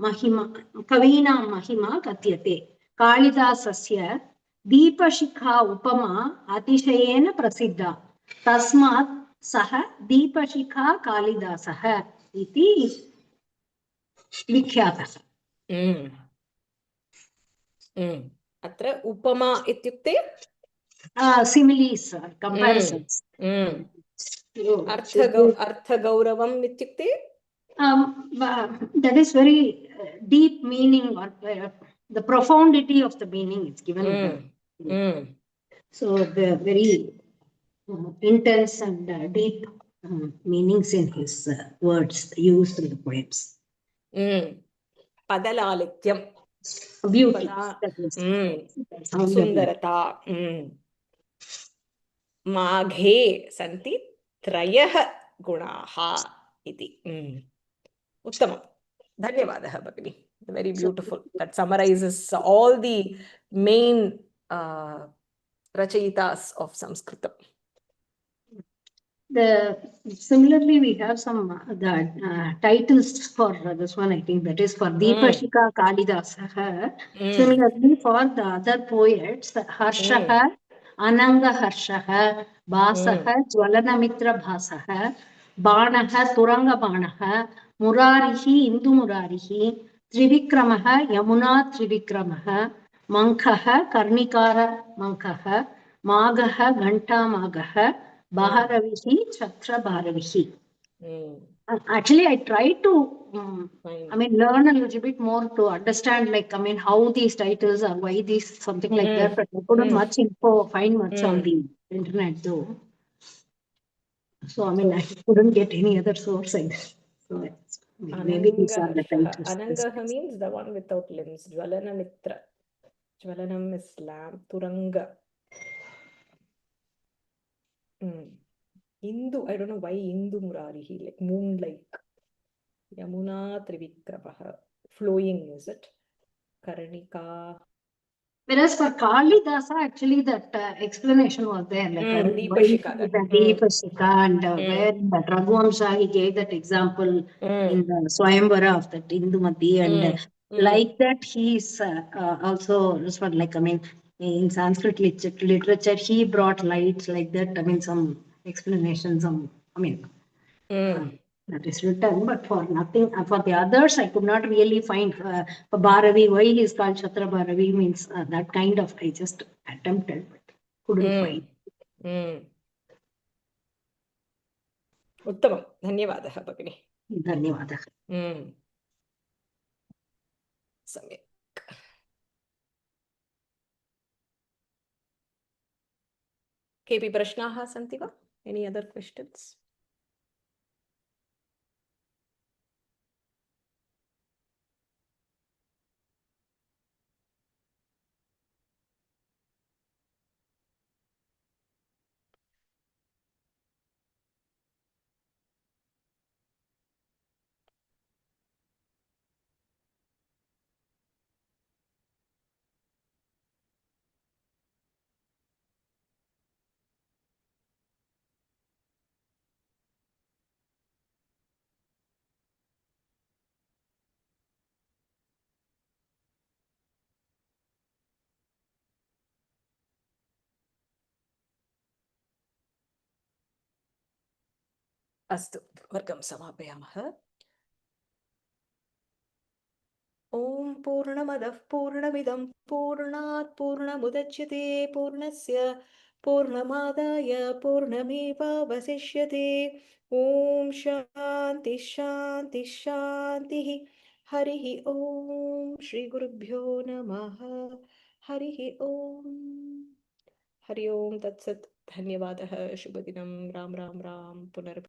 महिमा कथ्यते कालिदासस्य दीपशिखा उपमा अतिशयेन प्रसिद्धा तस्मात् सः दीपशिखा कालिदासः इति विख्यातः अत्र उपमा इत्युक्ते सिमिलीस् कम्पारिसन्स् अर्थगौरवम् इत्युक्ते that is very deep meaning or the profundity of the meaning is given so the very intense and deep meanings in his words used in the poems पदलालित्यं beauty सुन्दरता माघे सन्ति त्रयः गुणाः इति उत्तमं धन्यवादः भगिनी very beautiful that summarizes all the main rachayitas of Sanskritam. Similarly we have some titles for this one. I think that is for Deepashika Kalidasah. Similarly for the other poets Harshah Ananga Harshah Basah Jwalanamitra Bhasah Banah Turanga Banah Murarihi Indu Murarihi Trivikramah Yamuna Trivikramah Mankah Karnikara Mankah Magah Ganta Magah Bharavihi Chatra Bharavihi. Actually, I tried to, learn a little bit more to understand, how these titles are, why these, something like that. But I couldn't find much on the internet, though. So, I couldn't get any other source. So, maybe these are the titles. Anangaha means the one without limbs. Jwalanamitra. Jwalanam is lamp. Turanga. Indu, I don't know why Indu Murarihi, like moon-like. Yamuna Trivikramaha, flowing, is it? Karnika. Whereas for Kalidasa, actually that explanation was there. Deepashika. Deepashika and where the Raghuvamsha, he gave that example in the Swayamvara of that Indumati and like that he is also, in Sanskrit literature, he brought lights like that. Some explanations, that is written, but for nothing, for the others, I could not really find. For Bharavi, why he is called Chatra Bharavi means that kind of, I just attempted, but couldn't find. उत्तमं धन्यवादः भगिनी धन्यवादः सम्यक् केऽपि प्रश्नाः सन्ति वा एनी अदर् क्वेश्चन्स् अस्तु वर्गं समापयामः। ॐ पूर्णमदः पूर्णमिदं पूर्णात् पूर्णमुदच्यते पूर्णस्य पूर्णमादाय पूर्णमेवावशिष्यते। ॐ शान्ति शान्ति शान्तिः। हरिः ॐ श्रीगुरुभ्यो नमः। हरिः ॐ। हरि ओम तत्सत्। धन्यवादः। शुभदिनं। राम राम राम। पुनर्